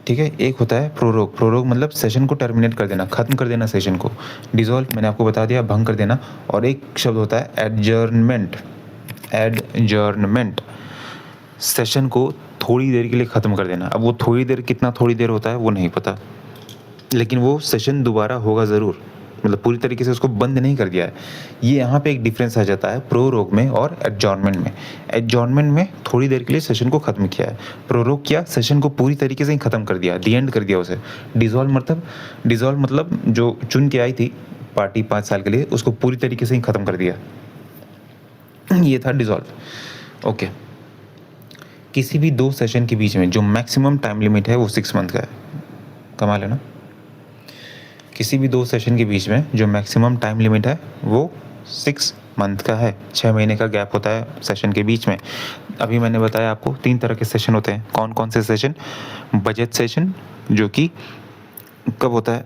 ठीक है, एक होता है प्रोरोग। प्रोरोग मतलब सेशन को टर्मिनेट कर देना, खत्म कर देना सेशन को। डिसॉल्व मैंने आपको बता दिया, भंग कर देना। और एक शब्द होता है एडजर्नमेंट। एडजर्नमेंट, सेशन को थोड़ी देर के लिए ख़त्म कर देना। अब वो थोड़ी देर, कितना थोड़ी देर होता है वो नहीं पता, लेकिन वो सेशन दोबारा होगा ज़रूर, मतलब पूरी तरीके से उसको बंद नहीं कर दिया है। ये यहाँ पे एक डिफरेंस आ जाता है प्रोरोग में और एडजॉर्नमेंट में। एडजॉर्नमेंट में थोड़ी देर के लिए सेशन को ख़त्म किया है, प्रोरोग किया सेशन को पूरी तरीके से ही ख़त्म कर दिया, दी एंड कर दिया उसे। डिज़ोल्व मतलब जो चुन के आई थी पार्टी 5 साल के लिए, उसको पूरी तरीके से ही ख़त्म कर दिया। ये था डिज़ोल्व। ओके, किसी भी 2 सेशन के बीच में जो मैक्सिमम टाइम लिमिट है वो 6 मंथ का है। कमाल है ना। किसी भी 2 सेशन के बीच में जो मैक्सिमम टाइम लिमिट है वो 6 मंथ का है। 6 महीने का गैप होता है सेशन के बीच में। अभी मैंने बताया आपको 3 तरह के सेशन होते हैं। कौन कौन से सेशन? बजट सेशन, जो कि कब होता है?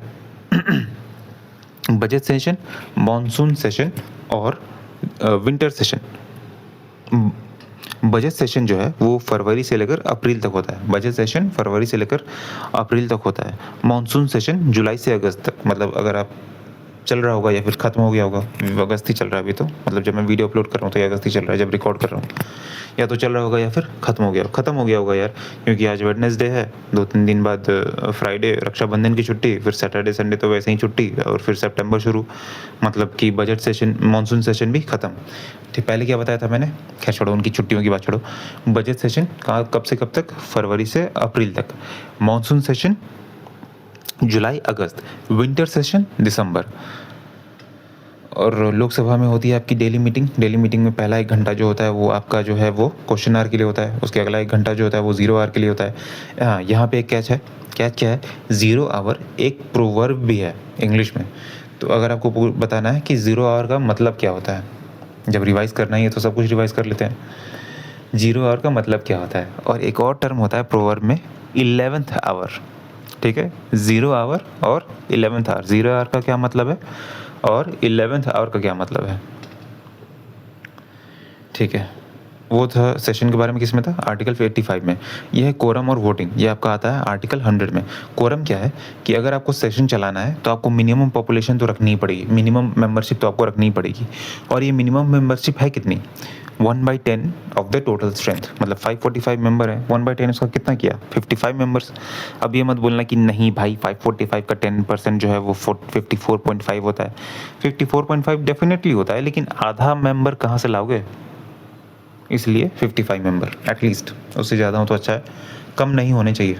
बजट सेशन, मॉनसून सेशन और विंटर सेशन। बजट सेशन जो है वो फरवरी से लेकर अप्रैल तक होता है। बजट सेशन फरवरी से लेकर अप्रैल तक होता है। मॉनसून सेशन जुलाई से अगस्त तक, मतलब अगर आप चल रहा होगा या फिर ख़त्म हो गया होगा, अगस्त ही चल रहा है अभी तो, मतलब जब मैं वीडियो अपलोड कर रहा हूँ तो ये अगस्त ही चल रहा है, जब रिकॉर्ड कर रहा हूँ, या तो चल रहा होगा या फिर ख़त्म हो गया होगा यार, क्योंकि आज वेडनेसडे है, 2-3 दिन बाद फ्राइडे रक्षाबंधन की छुट्टी, फिर सैटरडे संडे तो वैसे ही छुट्टी, और फिर सितंबर शुरू, मतलब कि बजट सेशन मॉनसून सेशन भी ख़त्म। ठीक, पहले क्या बताया था मैंने? खैर छोड़ो, उनकी छुट्टियों की बात छोड़ो। बजट सेशन कब से कब तक? फरवरी से अप्रैल तक। मॉनसून सेशन जुलाई अगस्त। विंटर सेशन दिसंबर। और लोकसभा में होती है आपकी डेली मीटिंग में पहला 1 घंटा जो होता है वो आपका जो है वो क्वेश्चन आवर के लिए होता है। उसके अगला 1 घंटा जो होता है वो 0 आवर के लिए होता है। हाँ, यहाँ पे एक कैच है। कैच क्या है? 0 आवर एक प्रोवर्ब भी है इंग्लिश में। तो अगर आपको बताना है कि 0 आवर का मतलब क्या होता है, जब रिवाइज़ करना ही है तो सब कुछ रिवाइज़ कर लेते हैं। 0 आवर का मतलब क्या होता है? और एक और टर्म होता है प्रोवर्ब में, 11th आवर। ठीक है, 0 आवर और 11th आवर। 0 आवर का क्या मतलब है और 11th आवर का क्या मतलब है? ठीक है, वो था सेशन के बारे में। किसमें था? आर्टिकल 85 में। यह है कोरम और वोटिंग, ये आपका आता है आर्टिकल 100 में। कोरम क्या है कि अगर आपको सेशन चलाना है तो आपको मिनिमम पॉपुलेशन तो रखनी ही पड़ेगी, मिनिमम मेंबरशिप तो आपको रखनी ही पड़ेगी। और ये मिनिमम मेंबरशिप है कितनी? 1/10 ऑफ द टोटल स्ट्रेंथ, मतलब 545 मेंबर है, 1/10 उसका कितना किया? 55 मेंबर्स। अब ये मत बोलना कि नहीं भाई 545 का 10% जो है वो 54.5 होता है। 54.5 डेफिनेटली होता है, लेकिन आधा मेंबर कहाँ से लाओगे? इसलिए 55 मेंबर एटलीस्ट, उससे ज़्यादा हो तो अच्छा है, कम नहीं होने चाहिए।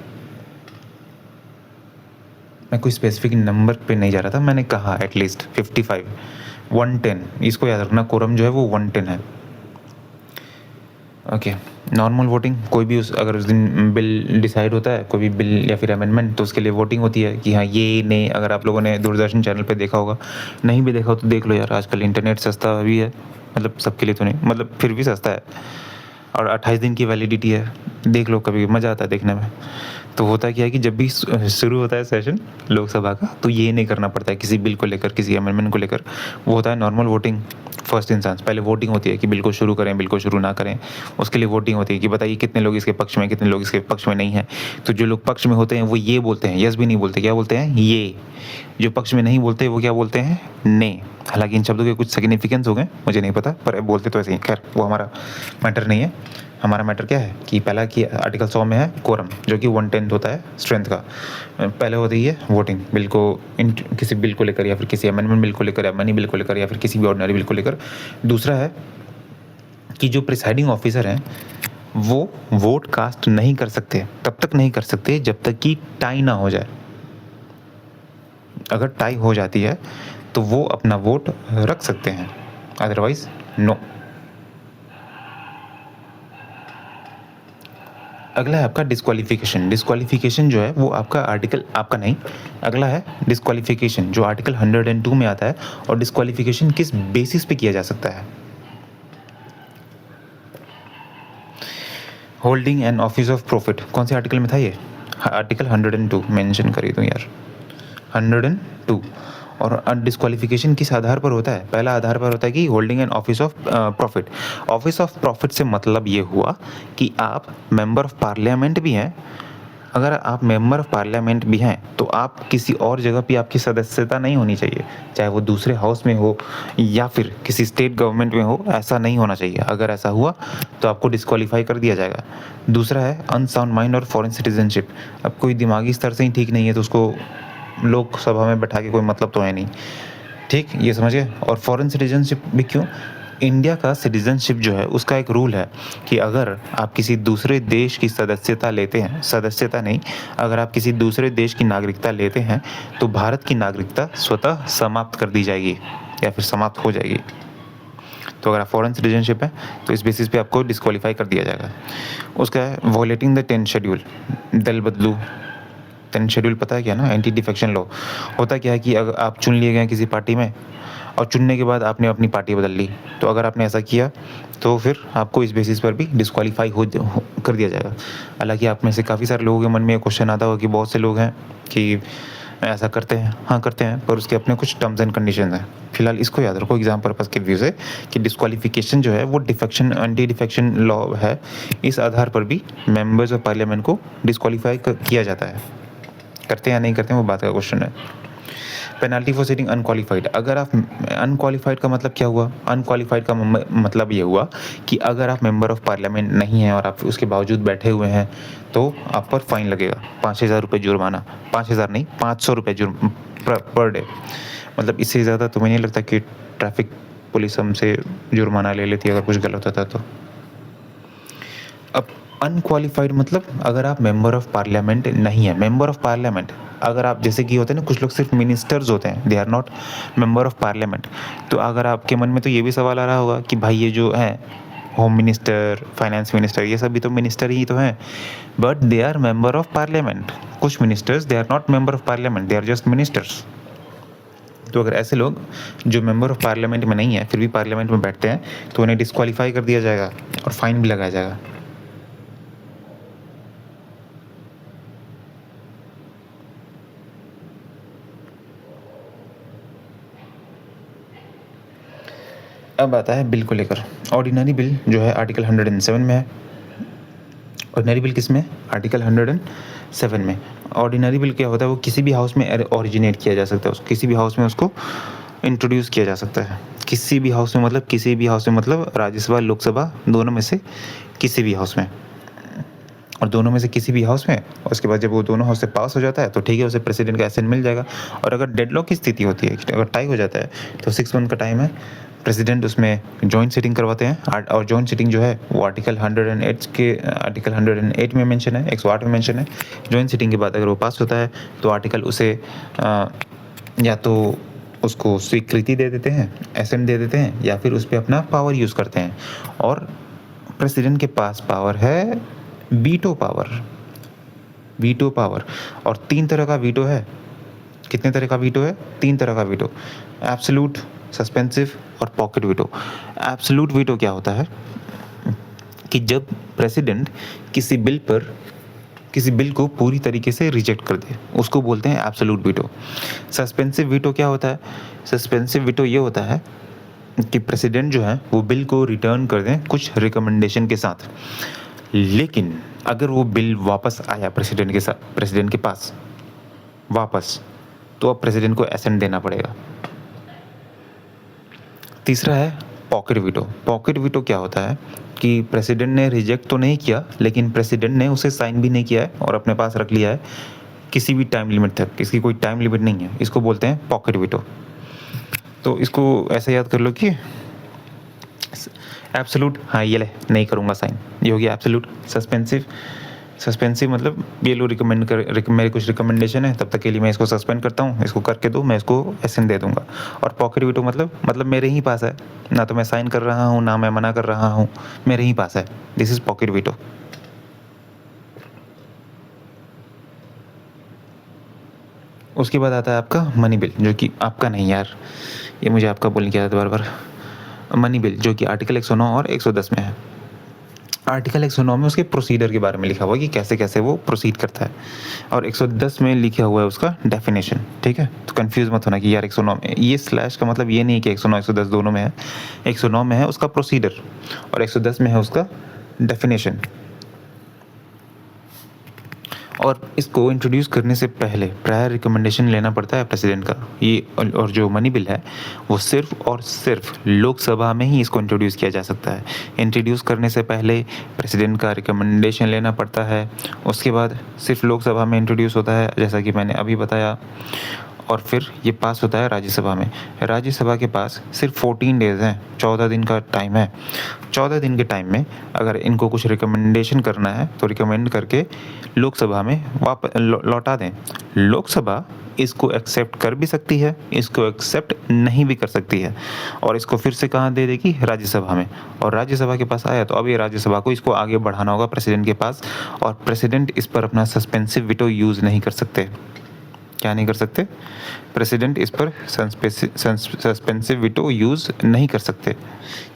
मैं कोई स्पेसिफिक नंबर पे नहीं जा रहा था, मैंने कहा एटलीस्ट 55, 110, इसको याद रखना, कोरम जो है वो 110 है। ओके, नॉर्मल वोटिंग, कोई भी अगर उस दिन बिल डिसाइड होता है, कोई भी बिल या फिर अमेंडमेंट, तो उसके लिए वोटिंग होती है कि हाँ ये नहीं। अगर आप लोगों ने दूरदर्शन चैनल पे देखा होगा, नहीं भी देखा हो तो देख लो यार, आजकल इंटरनेट सस्ता भी है, मतलब सबके लिए तो नहीं, मतलब फिर भी सस्ता है, और 28 दिन की वैलिडिटी है, देख लो, कभी मज़ा आता है देखने में। तो होता क्या है कि जब भी शुरू होता है सेशन लोकसभा का, तो ये नहीं करना पड़ता है किसी बिल को लेकर, किसी अमेंडमेंट को लेकर। वो होता है नॉर्मल वोटिंग, फर्स्ट इंस्टेंस। पहले वोटिंग होती है कि बिल को शुरू करें, बिल को शुरू ना करें। उसके लिए वोटिंग होती है कि बताइए कितने लोग इसके पक्ष में, कितने लोग इसके पक्ष में नहीं हैं। तो जो लोग पक्ष में होते हैं वो ये बोलते हैं, यस भी नहीं बोलते, क्या बोलते हैं? ये। जो पक्ष में नहीं बोलते वो क्या बोलते हैं? ने। हालांकि इन शब्दों के कुछ सिग्निफिकेंस हो गए, मुझे नहीं पता, पर बोलते तो ऐसे ही। खैर वो हमारा मैटर नहीं है। हमारा मैटर क्या है कि पहला कि आर्टिकल 100 में है कोरम, जो कि 1/10 होता है स्ट्रेंथ का। पहले होती है वोटिंग, बिल को किसी बिल को लेकर, या फिर किसी अमेंडमेंट बिल को लेकर, या मनी बिल को लेकर, या फिर किसी भी ऑर्डिनरी बिल को लेकर। दूसरा है कि जो प्रिसाइडिंग ऑफिसर हैं वो वोट कास्ट नहीं कर सकते, तब तक नहीं कर सकते जब तक कि टाई ना हो जाए। अगर टाई हो जाती है तो वो अपना वोट रख सकते हैं, अदरवाइज नो। अगला है आपका डिस्क्वालिफिकेशन। डिस्क्वालिफिकेशन जो है वो आपका आर्टिकल, आपका नहीं, अगला है डिस्क्वालिफिकेशन, जो आर्टिकल 102 में आता है। और डिस्क्वालिफिकेशन किस बेसिस पे किया जा सकता है? Holding an office of profit, कौन से आर्टिकल में था ये? आर्टिकल 102 मेंशन करी दूँ यार, 102। और डिस्क्वालिफिकेशन किस आधार पर होता है? पहला आधार पर होता है कि holding an office of profit. Office of profit से मतलब ये हुआ कि आप मेंबर ऑफ पार्लियामेंट भी हैं। अगर आप मेंबर ऑफ पार्लियामेंट भी हैं तो आप किसी और जगह पे आपकी सदस्यता नहीं होनी चाहिए, चाहे वो दूसरे हाउस में हो या फिर किसी स्टेट गवर्नमेंट में हो, ऐसा नहीं होना चाहिए। अगर ऐसा हुआ तो आपको डिस्क्वालीफाई कर दिया जाएगा। दूसरा है अनसाउंड माइंड और फॉरेन सिटीजनशिप। अब कोई दिमागी स्तर से ही ठीक नहीं है तो उसको लोकसभा में बैठा के कोई मतलब तो है नहीं। ठीक, ये समझ गए। और फॉरेन सिटीजनशिप भी क्यों? इंडिया का सिटीजनशिप जो है उसका एक रूल है कि अगर आप किसी दूसरे देश की सदस्यता लेते हैं, सदस्यता नहीं, अगर आप किसी दूसरे देश की नागरिकता लेते हैं तो भारत की नागरिकता स्वतः समाप्त कर दी जाएगी या फिर समाप्त हो जाएगी। तो अगर आप फॉरेन सिटीजनशिप है तो इस बेसिस पे आपको डिस्क्वालीफाई कर दिया जाएगा। उसका है वॉयलेटिंग द 10th शेड्यूल, दल बदलू। 10th शेड्यूल पता है क्या ना? Anti defection law. होता क्या है कि अगर आप चुन लिए गए किसी पार्टी में और चुनने के बाद आपने अपनी पार्टी बदल ली, तो अगर आपने ऐसा किया तो फिर आपको इस बेसिस पर भी डिस्क्वालीफाई हो कर दिया जाएगा। हालाँकि आप में से काफ़ी सारे लोगों के मन में ये क्वेश्चन आता होगा कि बहुत से लोग हैं कि ऐसा करते हैं। हाँ, करते हैं, पर उसके अपने कुछ टर्म्स एंड कंडीशंस हैं। फिलहाल इसको याद रखो एग्ज़ाम पर्पज़ के व्यू से कि डिस्क्वालिफिकेशन जो है वो डिफेक्शन एंटी डिफेक्शन लॉ है। इस आधार पर भी मेंबर्स ऑफ पार्लियामेंट को डिस्क्वालीफाई किया जाता है। करते हैं या नहीं करते हैं वो बात का क्वेश्चन है। Penalty for sitting unqualified. अगर आप अनक्वालिफाइड का मतलब क्या हुआ? अनक्वालिफाइड का मतलब ये हुआ कि अगर आप मेंबर ऑफ पार्लियामेंट नहीं हैं और आप उसके बावजूद बैठे हुए हैं तो आप पर फाइन लगेगा, 5,000 रुपये जुर्माना। 5,000 नहीं, 500 रुपये पर डे। मतलब इससे ज़्यादा तुम्हें नहीं लगता कि ट्रैफिक पुलिस हमसे जुर्माना ले लेती अगर कुछ गलत होता तो? अब अनक्वालिफाइड मतलब अगर आप मेंबर ऑफ पार्लियामेंट नहीं है। मेंबर ऑफ पार्लियामेंट अगर आप, जैसे कि होते हैं ना कुछ लोग सिर्फ मिनिस्टर्स होते हैं, they are not member of parliament. तो अगर आपके मन में तो ये भी सवाल आ रहा होगा कि भाई ये जो है होम मिनिस्टर, फाइनेंस मिनिस्टर, ये सब भी तो मिनिस्टर ही तो हैं, but they are member of parliament. कुछ ministers they are not member of parliament, they are just ministers. तो अगर ऐसे लोग जो मेंबर ऑफ पार्लियामेंट में नहीं है फिर भी पार्लियामेंट में बैठते हैं तो उन्हें डिस्क्वालीफाई कर दिया जाएगा और फाइन भी लगाया जाएगा। अब आता है बिल को लेकर। ऑर्डिनरी बिल जो है आर्टिकल 107 में है। ऑर्डिनरी बिल किस में? आर्टिकल 107 में। ऑर्डिनरी बिल क्या होता है? वो किसी भी हाउस में ओरिजिनेट किया जा सकता है, किसी भी हाउस में उसको इंट्रोड्यूस किया जा सकता है। किसी भी हाउस में मतलब किसी भी हाउस में मतलब राज्यसभा लोकसभा दोनों में से किसी भी हाउस में, और दोनों में से किसी भी हाउस में। और उसके बाद जब वो दोनों हाउस से पास हो जाता है तो ठीक है, उसे प्रेसिडेंट का एसेंट मिल जाएगा। और अगर डेडलॉक की स्थिति होती है, अगर टाई हो जाता है तो 6 मंथ का टाइम है, प्रेसिडेंट उसमें जॉइंट सिटिंग करवाते हैं। और जॉइंट सिटिंग जो है वो आर्टिकल 108 में मेंशन है, 108 में मेंशन है। जॉइंट सिटिंग के बाद अगर वो पास होता है तो आर्टिकल उसे या तो उसको स्वीकृति दे देते हैं, एसेंट दे देते हैं, या फिर उस पर अपना पावर यूज़ करते हैं। और प्रेसिडेंट के पास पावर है वीटो पावर। वीटो पावर, और 3 तरह का वीटो है। कितने तरह का वीटो है? 3 तरह का वीटो, एब्सोल्यूट, सस्पेंसिव और पॉकेट वीटो। एब्सोल्यूट वीटो क्या होता है कि जब प्रेसिडेंट किसी बिल को पूरी तरीके से रिजेक्ट कर दे, उसको बोलते हैं एब्सोल्यूट वीटो। सस्पेंसिव वीटो क्या होता है? सस्पेंसिव वीटो ये होता है कि प्रेसिडेंट जो है वो बिल को रिटर्न कर दें कुछ रिकमेंडेशन के साथ, लेकिन अगर वो बिल वापस आया प्रेसिडेंट के पास वापस, तो अब प्रेसिडेंट को एसेंट देना पड़ेगा। तीसरा है पॉकेट वीटो। पॉकेट वीटो क्या होता है कि प्रेसिडेंट ने रिजेक्ट तो नहीं किया, लेकिन प्रेसिडेंट ने उसे साइन भी नहीं किया है और अपने पास रख लिया है किसी भी टाइम लिमिट तक, इसकी कोई टाइम लिमिट नहीं है, इसको बोलते हैं पॉकेट वीटो। तो इसको ऐसे याद कर लो कि एब्सोल्यूट, हाँ ये ले नहीं करूँगा साइन, ये हो गया एब्सोल्यूट। सस्पेंसिव मतलब ये लो मेरे कुछ रिकमेंडेशन है, तब तक के लिए मैं इसको सस्पेंड करता हूँ, इसको करके दो, मैं इसको एसेंट दे दूंगा। और पॉकेट वीटो मतलब मेरे ही पास है, ना तो मैं साइन कर रहा हूँ ना मैं मना कर रहा हूँ, मेरे ही पास है। This is pocket veto. उसके बाद आता है आपका मनी बिल, जो कि आपका नहीं यार, ये मुझे आपका बोलने की आदत बार बार। मनी बिल जो कि आर्टिकल 109 और 110 में है। आर्टिकल 109 में उसके प्रोसीडर के बारे में लिखा हुआ है कि कैसे कैसे वो प्रोसीड करता है, और 110 में लिखा हुआ है उसका डेफिनेशन। ठीक है, तो कंफ्यूज मत होना कि यार 109 में, ये स्लैश का मतलब ये नहीं कि 109 110 दोनों में है। 109 में है उसका प्रोसीडर और 110 में है उसका डेफिनेशन। और इसको इंट्रोड्यूस करने से पहले प्रायर रिकमेंडेशन लेना पड़ता है प्रेसिडेंट का। ये और जो मनी बिल है वो सिर्फ और सिर्फ लोकसभा में ही इसको इंट्रोड्यूस किया जा सकता है। इंट्रोड्यूस करने से पहले प्रेसिडेंट का रिकमेंडेशन लेना पड़ता है, उसके बाद सिर्फ लोकसभा में इंट्रोड्यूस होता है, जैसा कि मैंने अभी बताया। और फिर ये पास होता है राज्यसभा में। राज्यसभा के पास सिर्फ 14 डेज़ हैं, 14 दिन का टाइम है। 14 दिन के टाइम में अगर इनको कुछ रिकमेंडेशन करना है तो रिकमेंड करके लोकसभा में लौटा दें। लोकसभा इसको एक्सेप्ट कर भी सकती है, इसको एक्सेप्ट नहीं भी कर सकती है, और इसको फिर से कहाँ दे देगी? राज्यसभा में। और राज्यसभा के पास आया तो अब ये राज्यसभा को इसको आगे बढ़ाना होगा प्रेसिडेंट के पास, और प्रेसिडेंट इस पर अपना सस्पेंसिव वीटो यूज़ नहीं कर सकते। क्या नहीं कर सकते? प्रेसिडेंट इस पर सस्पेंसिव वीटो यूज़ नहीं कर सकते।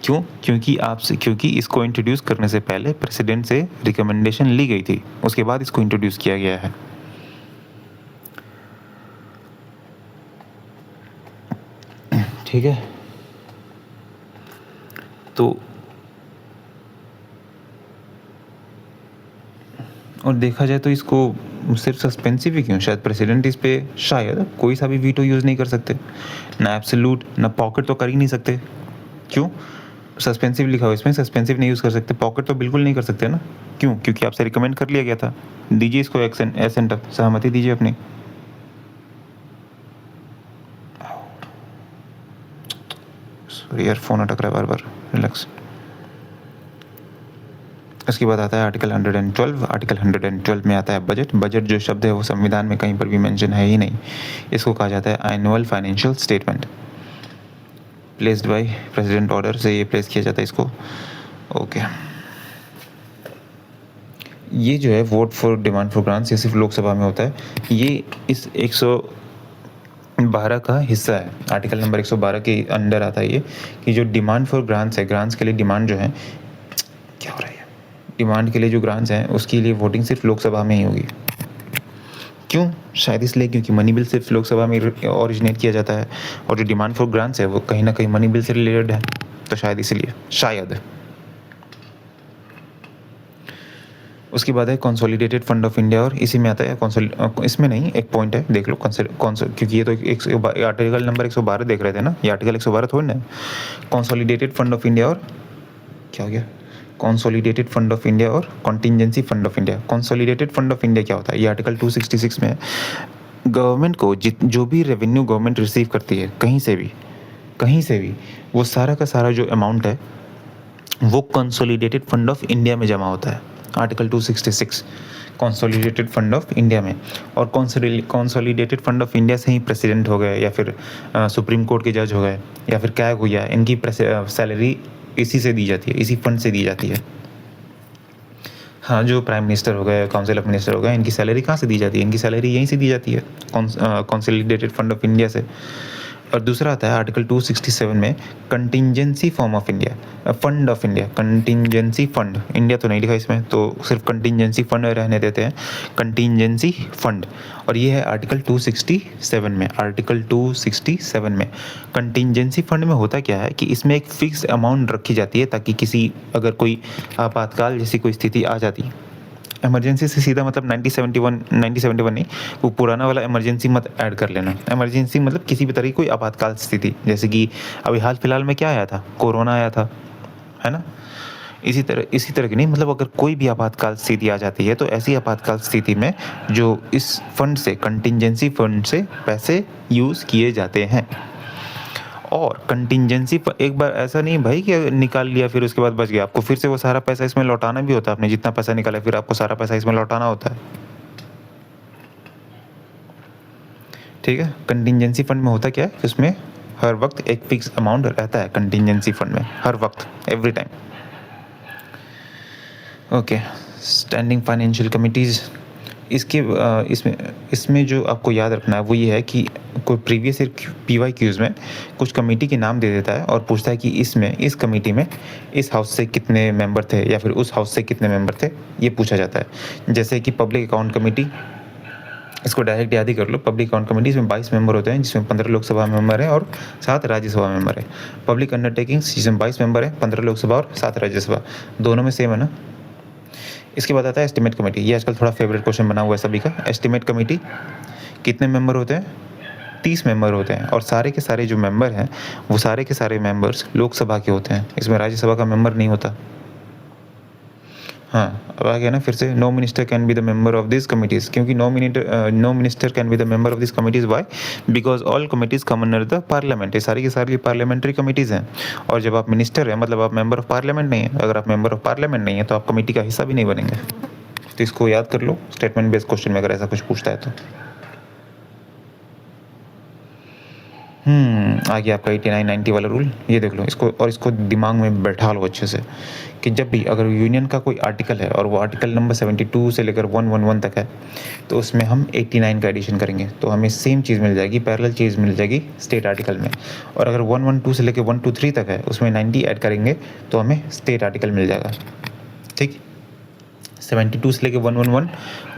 क्यों? क्योंकि इसको इंट्रोड्यूस करने से पहले प्रेसिडेंट से रिकमेंडेशन ली गई थी, उसके बाद इसको इंट्रोड्यूस किया गया है। ठीक है, तो और देखा जाए तो इसको सिर्फ सस्पेंसिव ही क्यों? शायद प्रेसिडेंट इस पे शायद कोई सा भी वीटो यूज़ नहीं कर सकते, ना एब्सोल्यूट ना पॉकेट तो कर ही नहीं सकते। क्यों? सस्पेंसिव लिखा हुआ इसमें, सस्पेंसिव नहीं यूज़ कर सकते, पॉकेट तो बिल्कुल नहीं कर सकते ना। क्यों? क्योंकि आपसे रिकमेंड कर लिया गया था। दीजिए इसको एसेंट, सहमति दीजिए अपनी। सॉरी यार, फ़ोन अटक रहा है बार बार, रिलैक्स। उसके बाद आता है आर्टिकल 112। आर्टिकल 112 में आता है बजट। बजट जो शब्द है वो संविधान में कहीं पर भी मेंशन है ही नहीं। इसको कहा जाता है annual financial statement. Placed by president order से ये प्लेस किया जाता है इसको। ओके, ये जो है vote for demand for grants, ये सिर्फ लोकसभा में होता है। ये इस 112 का हिस्सा है। आर्टिकल नंबर 112 के अंडर आता है ये, कि जो डिमांड फॉर ग्रांट्स है, ग्रांट्स के लिए डिमांड जो है, क्या हो रहा है, डिमांड के लिए जो ग्रांट्स हैं उसके लिए वोटिंग सिर्फ लोकसभा में ही होगी। क्यों? शायद इसलिए क्योंकि मनी बिल सिर्फ लोकसभा में ओरिजिनेट किया जाता है, और जो डिमांड फॉर ग्रांट्स है वो कहीं ना कहीं मनी बिल से रिलेटेड है, तो शायद इसलिए, शायद। उसके बाद है कंसोलिडेटेड फंड ऑफ इंडिया, और इसी में आता है इसमें नहीं, एक पॉइंट है, देख लो क्योंकि ये तो आर्टिकल नंबर 112 देख रहे थे ना, ये आर्टिकल 112 थोड़ी ना। कंसोलिडेटेड फंड ऑफ इंडिया, और क्या हो गया? कंसोलिडेटेड फंड ऑफ इंडिया और contingency fund of India. Consolidated fund of India क्या होता है? ये आर्टिकल 266 में है। गवर्नमेंट को जो भी रेवेन्यू गवर्नमेंट रिसीव करती है कहीं से भी, वो सारा का सारा जो अमाउंट है वो कंसोलिडेटेड फंड ऑफ इंडिया में जमा होता है। Article 266 consolidated fund of India में। और कंसोलिडेटेड फंड ऑफ इंडिया से ही प्रेसिडेंट हो गए, या फिर सुप्रीम कोर्ट के जज हो गए, या फिर क्या हो गया, इनकी सैलरी इसी से दी जाती है, इसी फंड से दी जाती है। हाँ, जो प्राइम मिनिस्टर हो गए, काउंसिल ऑफ मिनिस्टर हो गए, इनकी सैलरी कहाँ से दी जाती है? इनकी सैलरी यहीं से दी जाती है, कंसोलिडेटेड फंड ऑफ इंडिया से। और दूसरा आता है आर्टिकल 267 में contingency form of India, fund of India, contingency fund, India तो नहीं लिखा इसमें, तो सिर्फ कंटिजेंसी फंड रहने देते हैं, कंटिजेंसी फंड। और ये है आर्टिकल 267 में। आर्टिकल 267 में कंटिजेंसी फंड में होता क्या है कि इसमें एक फिक्स अमाउंट रखी जाती है, ताकि किसी अगर कोई आपातकाल जैसी कोई स्थिति आ जाती, इमरजेंसी से सीधा मतलब 1971 नहीं, वो पुराना वाला इमरजेंसी मत ऐड कर लेना। इमरजेंसी मतलब किसी भी तरह की कोई आपातकाल स्थिति, जैसे कि अभी हाल फिलहाल में क्या आया था, कोरोना आया था, है ना। इसी तरह की नहीं, मतलब अगर कोई भी आपातकाल स्थिति आ जाती है तो ऐसी आपातकाल स्थिति में जो इस फंड से, कंटिजेंसी फंड से पैसे यूज़ किए जाते हैं। और कंटिजेंसी पर एक बार ऐसा नहीं भाई कि निकाल लिया फिर उसके बाद बच गया, आपको फिर से वो सारा पैसा इसमें लौटाना भी होता है। आपने जितना पैसा निकाला फिर आपको सारा पैसा इसमें लौटाना होता है। ठीक है, कंटिजेंसी फंड में होता क्या है, उसमें हर वक्त एक फिक्स अमाउंट रहता है कंटिजेंसी फंड में, हर वक्त, every time. Okay, standing financial committees, इसमें जो आपको याद रखना है वो ये है कि कोई प्रीवियस ईयर PYQs में कुछ कमेटी के नाम दे देता है और पूछता है कि इस कमेटी में इस हाउस से कितने मेंबर थे, या फिर उस हाउस से कितने मेंबर थे, ये पूछा जाता है। जैसे कि पब्लिक अकाउंट कमेटी, इसको डायरेक्ट याद ही कर लो। पब्लिक अकाउंट कमेटी इसमें 22 मेंबर होते हैं, जिसमें 15 लोकसभा मेंबर हैं और 7 राज्यसभा मेंबर है। पब्लिक अंडरटेकिंग्स, जिसमें 22 मेंबर है, 15 लोकसभा और 7 राज्यसभा, दोनों में सेम है ना। इसके बाद आता है एस्टिमेट कमेटी। ये आजकल थोड़ा फेवरेट क्वेश्चन बना हुआ है सभी का। एस्टिमेट कमेटी कितने मेंबर होते हैं? 30 मेंबर होते हैं, और सारे के सारे जो मेंबर हैं वो सारे के सारे मेंबर्स लोकसभा के होते हैं, इसमें राज्यसभा का मेंबर नहीं होता। हाँ, अब आ गया ना फिर से, no minister can be the member of this committees, क्योंकि no minister can be the member of this committees, why? Because all committees come under the parliament, ये सारी की सारी पार्लियामेंट्री कमिटीज़ हैं। और जब आप मिनिस्टर हैं मतलब आप मेंबर ऑफ पार्लियामेंट नहीं है। अगर आप मेंबर ऑफ पार्लियामेंट नहीं है तो आप कमिटी का हिस्सा भी नहीं बनेंगे। तो इसको याद कर लो स्टेटमेंट बेस्ड क्वेश्चन में अगर ऐसा कुछ पूछता है तो। आ गया आपका 89-90 वाला रूल, ये देख लो इसको, और इसको दिमाग में बैठा लो अच्छे से कि जब भी अगर यूनियन का कोई आर्टिकल है और वो आर्टिकल नंबर 72 से लेकर 111 तक है तो उसमें हम 89 का एडिशन करेंगे तो हमें सेम चीज़ मिल जाएगी, पैरेलल चीज़ मिल जाएगी स्टेट आर्टिकल में। और अगर 112 से लेकर 123 तक है उसमें 90 ऐड करेंगे तो हमें स्टेट आर्टिकल मिल जाएगा। ठीक, 72 से लेकर 111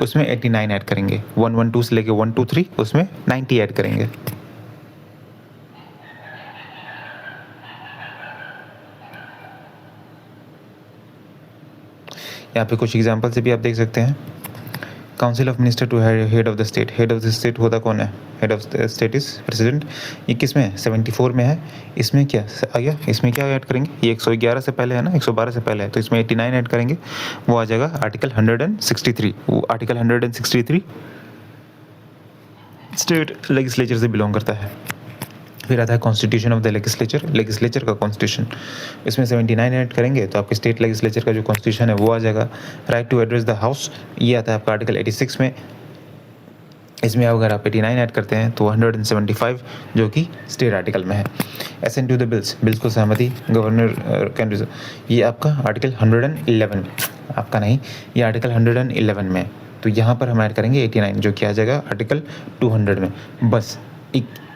उसमें 89 ऐड करेंगे, 112 से लेकर 123 उसमें 90 ऐड करेंगे। यहाँ पे कुछ एग्जाम्पल से भी आप देख सकते हैं। Council of minister to head of the state, head of the state होता कौन है? Head of the state is president. ये किस में है? 74 में है। इसमें क्या आ गया? इसमें क्या ऐड करेंगे? ये 111 से पहले है ना, 112 से पहले है तो इसमें 89 ऐड करेंगे, वो आ जाएगा आर्टिकल 163। वो आर्टिकल 163 स्टेट लेजिस्लेचर से बिलोंग करता है। फिर आता है constitution of the legislature, legislature का कॉन्स्टिट्यूशन, इसमें 79 ऐड करेंगे तो आपके स्टेट लेजिस्लेचर का जो कॉन्स्टिट्यूशन है वो आ जाएगा। Right to address the house, ये आता है आपका आर्टिकल 86 में। इसमें अगर आप 89 ऐड करते हैं तो 175 जो कि स्टेट आर्टिकल में है। Assent to the bills, bills को सहमति, गवर्नर कैन, ये आपका आर्टिकल 111, आपका नहीं, ये आर्टिकल 111 में। तो यहाँ पर हम ऐड करेंगे 89 जो कि आ जाएगा आर्टिकल 200 में। बस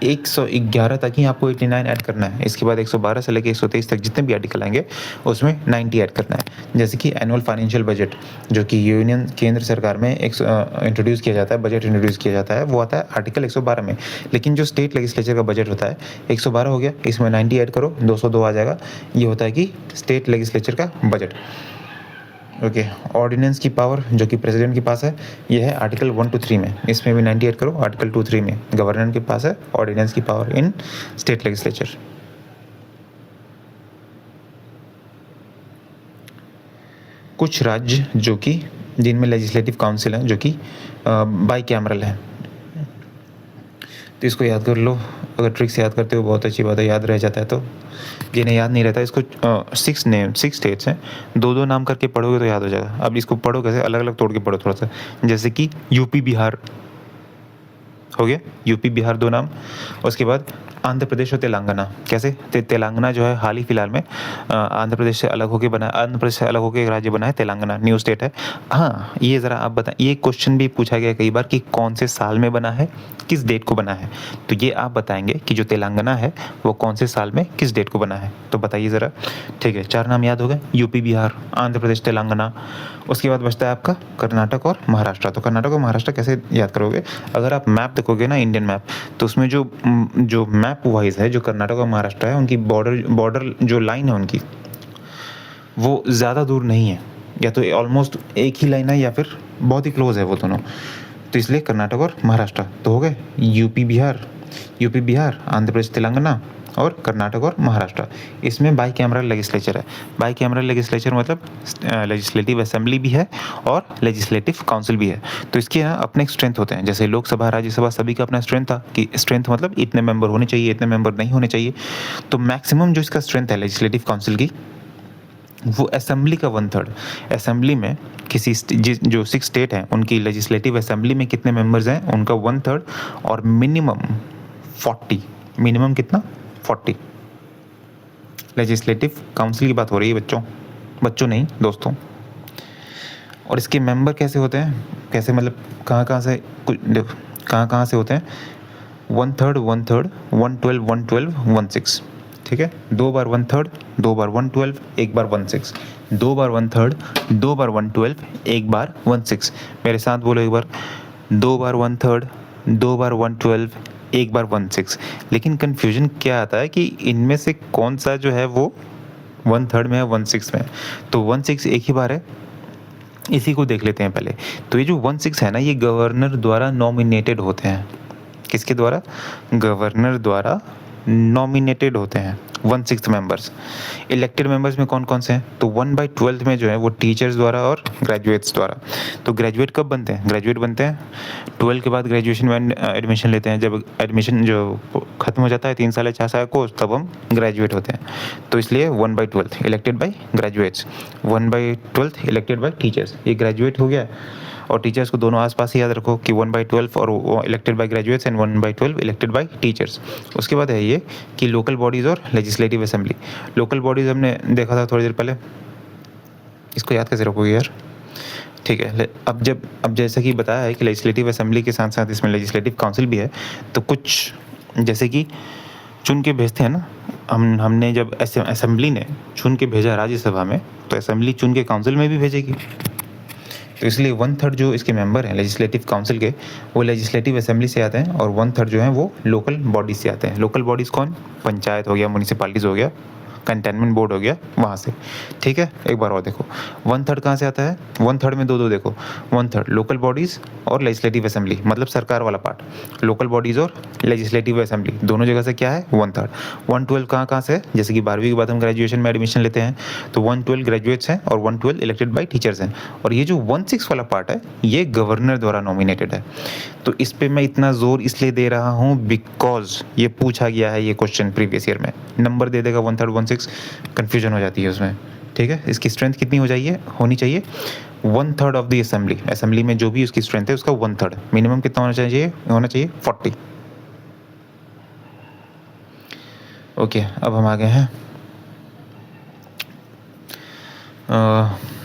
111 तक ही आपको 89 ऐड करना है। इसके बाद 112 से लेकर 123 तक जितने भी आर्टिकल आएंगे उसमें 90 ऐड करना है। जैसे कि एनुअल फाइनेंशियल बजट जो कि यूनियन केंद्र सरकार में इंट्रोड्यूस किया जाता है, बजट इंट्रोड्यूस किया जाता है, वो आता है आर्टिकल 112 में। लेकिन जो स्टेट लेजिस्लेचर का बजट होता है 112 हो गया, इसमें 90 ऐड करो 202 आ जाएगा। ये होता है कि स्टेट लेजिस्लेचर का बजट। ओके, ऑर्डिनेंस की पावर जो कि प्रेसिडेंट के पास है ये है आर्टिकल 123 में, इसमें भी 98 करो। आर्टिकल 23 में गवर्नर के पास है ऑर्डिनेंस की पावर इन स्टेट लेजिस्लेचर। कुछ राज्य जो कि जिनमें लेजिस्लेटिव काउंसिल है जो कि बाई कैमरल है, तो इसको याद कर लो। अगर ट्रिक से याद करते हो बहुत अच्छी बात है, याद रह जाता है तो। जिन्हें याद नहीं रहता इसको 6 स्टेट्स हैं, 2-2 नाम करके पढ़ोगे तो याद हो जाएगा। अब इसको पढ़ो कैसे, अलग अलग तोड़ के पढ़ो थोड़ा सा। जैसे कि यूपी बिहार हो गया, यूपी बिहार 2 नाम। उसके बाद आंध्र प्रदेश और तेलंगाना। कैसे? तेलंगाना जो है हाल ही फिलहाल में आंध्र प्रदेश से अलग होकर बना, आंध्र प्रदेश से अलग होकर एक राज्य बना है, तेलंगाना न्यू स्टेट है। हाँ, ये ज़रा आप बताएं, ये क्वेश्चन भी पूछा गया कई बार कि कौन से साल में बना है, किस डेट को बना है। तो ये आप बताएंगे कि जो तेलंगाना है वो कौन से साल में किस डेट को बना है, तो बताइए ज़रा। ठीक है, 4 नाम याद हो गए, यूपी बिहार, आंध्र प्रदेश, तेलंगाना। उसके बाद बचता है आपका कर्नाटक और महाराष्ट्र। तो कर्नाटक और महाराष्ट्र कैसे याद करोगे? अगर आप मैप देखोगे ना, इंडियन मैप, तो उसमें जो मैप वाइज है, जो कर्नाटक और महाराष्ट्र है उनकी बॉर्डर जो लाइन है उनकी वो ज़्यादा दूर नहीं है, या तो ऑलमोस्ट एक ही लाइन है या फिर बहुत ही क्लोज है वो दोनों। तो इसलिए कर्नाटक और महाराष्ट्र तो हो गए। यूपी बिहार, आंध्र प्रदेश, तेलंगाना और कर्नाटक और महाराष्ट्र। इसमें बाई कैमरल लेजिस्लेचर है। बाई कैमरल लेजिस्लेचर मतलब लेजिस्लेटिव असेंबली भी है और लेजिस्लेटिव काउंसिल भी है। तो इसके ना अपने स्ट्रेंथ होते हैं, जैसे लोकसभा, राज्यसभा, सभी का अपना स्ट्रेंथ था कि स्ट्रेंथ मतलब इतने मेंबर होने चाहिए, इतने मेंबर नहीं होने चाहिए। तो मैक्सिमम जो इसका स्ट्रेंथ है लेजिस्लेटिव काउंसिल की, वो असेंबली का 1/3। असेंबली में किसी जो 6 स्टेट हैं उनकी लेजिस्लेटिव असेंबली में कितने मेंबर्स हैं उनका 1/3, और मिनिमम 40, मिनिमम कितना? 40। लेजिस्लेटिव काउंसिल की बात हो रही है बच्चों नहीं दोस्तों। और इसके मेंबर कैसे होते हैं, कैसे मतलब कहाँ से, कुछ देखो कहाँ से होते हैं। 1/3, 112, 116। ठीक है, 2 बार 1/3, 2 बार 112, 1 बार 16, 2 बार 1/3, 2 बार 112, 1 बार 16। मेरे साथ बोलो एक बार, 2 बार 1/3, 2 बार 112, 1 बार 16। लेकिन कन्फ्यूजन क्या आता है कि इनमें से कौन सा जो है वो 1/3 में है, 1/6 में है। तो 1/6 एक ही बार है, इसी को देख लेते हैं पहले। तो ये जो 1/6 है ना, ये गवर्नर द्वारा नॉमिनेटेड होते हैं। किसके द्वारा? गवर्नर द्वारा नॉमिनेटेड होते हैं 1/6 मेंबर्स। इलेक्टेड मेंबर्स में कौन कौन से हैं? तो 1/12 में जो है वो टीचर्स द्वारा और ग्रेजुएट्स द्वारा। तो ग्रेजुएट कब बनते हैं? ग्रेजुएट बनते हैं 12 के बाद ग्रेजुएशन में एडमिशन लेते हैं। जब एडमिशन जो खत्म हो जाता है 3 साल या 4 साल कोर्स, तब हम ग्रेजुएट होते हैं। तो इसलिए 1/12 elected by graduates, 1/12 elected by teachers. ये ग्रेजुएट हो गया, और टीचर्स को दोनों आसपास ही याद रखो कि 1/12 और elected by graduates and 1/12 elected by teachers. उसके बाद है ये कि लोकल बॉडीज़ और लेजिस्लेटिव असेंबली। लोकल बॉडीज़ हमने देखा था थोड़ी देर पहले, इसको याद कैसे रखोगे यार? ठीक है, अब जैसे कि बताया है कि लेजिस्लेटिव असेंबली के साथ साथ इसमें लेजिस्लेटिव काउंसिल भी है। तो कुछ जैसे कि चुन के भेजते हैं ना, हमने जब असेंबली ने चुन के भेजा राज्यसभा में, तो असेंबली चुन के काउंसिल में भी भेजेगी। तो इसलिए 1/3 जो इसके मेंबर हैं लेजिस्लेटिव काउंसिल के, वो लेजिस्लेटिव असेंबली से आते हैं, और 1/3 जो हैं वो लोकल बॉडीज़ से आते हैं। लोकल बॉडीज़ कौन? पंचायत हो गया, म्यूनिसिपैलिटीज़ हो गया, कंटेनमेंट बोर्ड हो गया, वहाँ से। ठीक है, एक बार और देखो 1/3 कहाँ से आता है? 1/3 में दो देखो, 1/3 लोकल बॉडीज़ और लेजिस्लेटिव असेंबली, मतलब सरकार वाला पार्ट। लोकल बॉडीज़ और लेजिस्लेटिव असेंबली दोनों जगह से क्या है? 1/3। 1/12 कहाँ से? जैसे कि 12वीं के बाद हम ग्रेजुएशन में एडमिशन लेते हैं, तो 1/12 ग्रेजुएट्स हैं और 1/12 इलेक्टेड बाई टीचर्स हैं। और ये जो 1/6 वाला पार्ट है, ये गवर्नर द्वारा नॉमिनेटेड है। तो इस पर मैं इतना जोर इसलिए दे रहा हूँ बिकॉज ये पूछा गया है, ये क्वेश्चन प्रीवियस ईयर में। नंबर दे देगा 1/3 1/6, कन्फ्यूजन हो जाती है उसमें। ठीक है, इसकी स्ट्रेंथ कितनी होनी चाहिए? 1/3 ऑफ द असेंबली में जो भी उसकी स्ट्रेंथ है उसका 1/3। मिनिमम कितना होना चाहिए? 40। ओके, अब हम आ गए हैं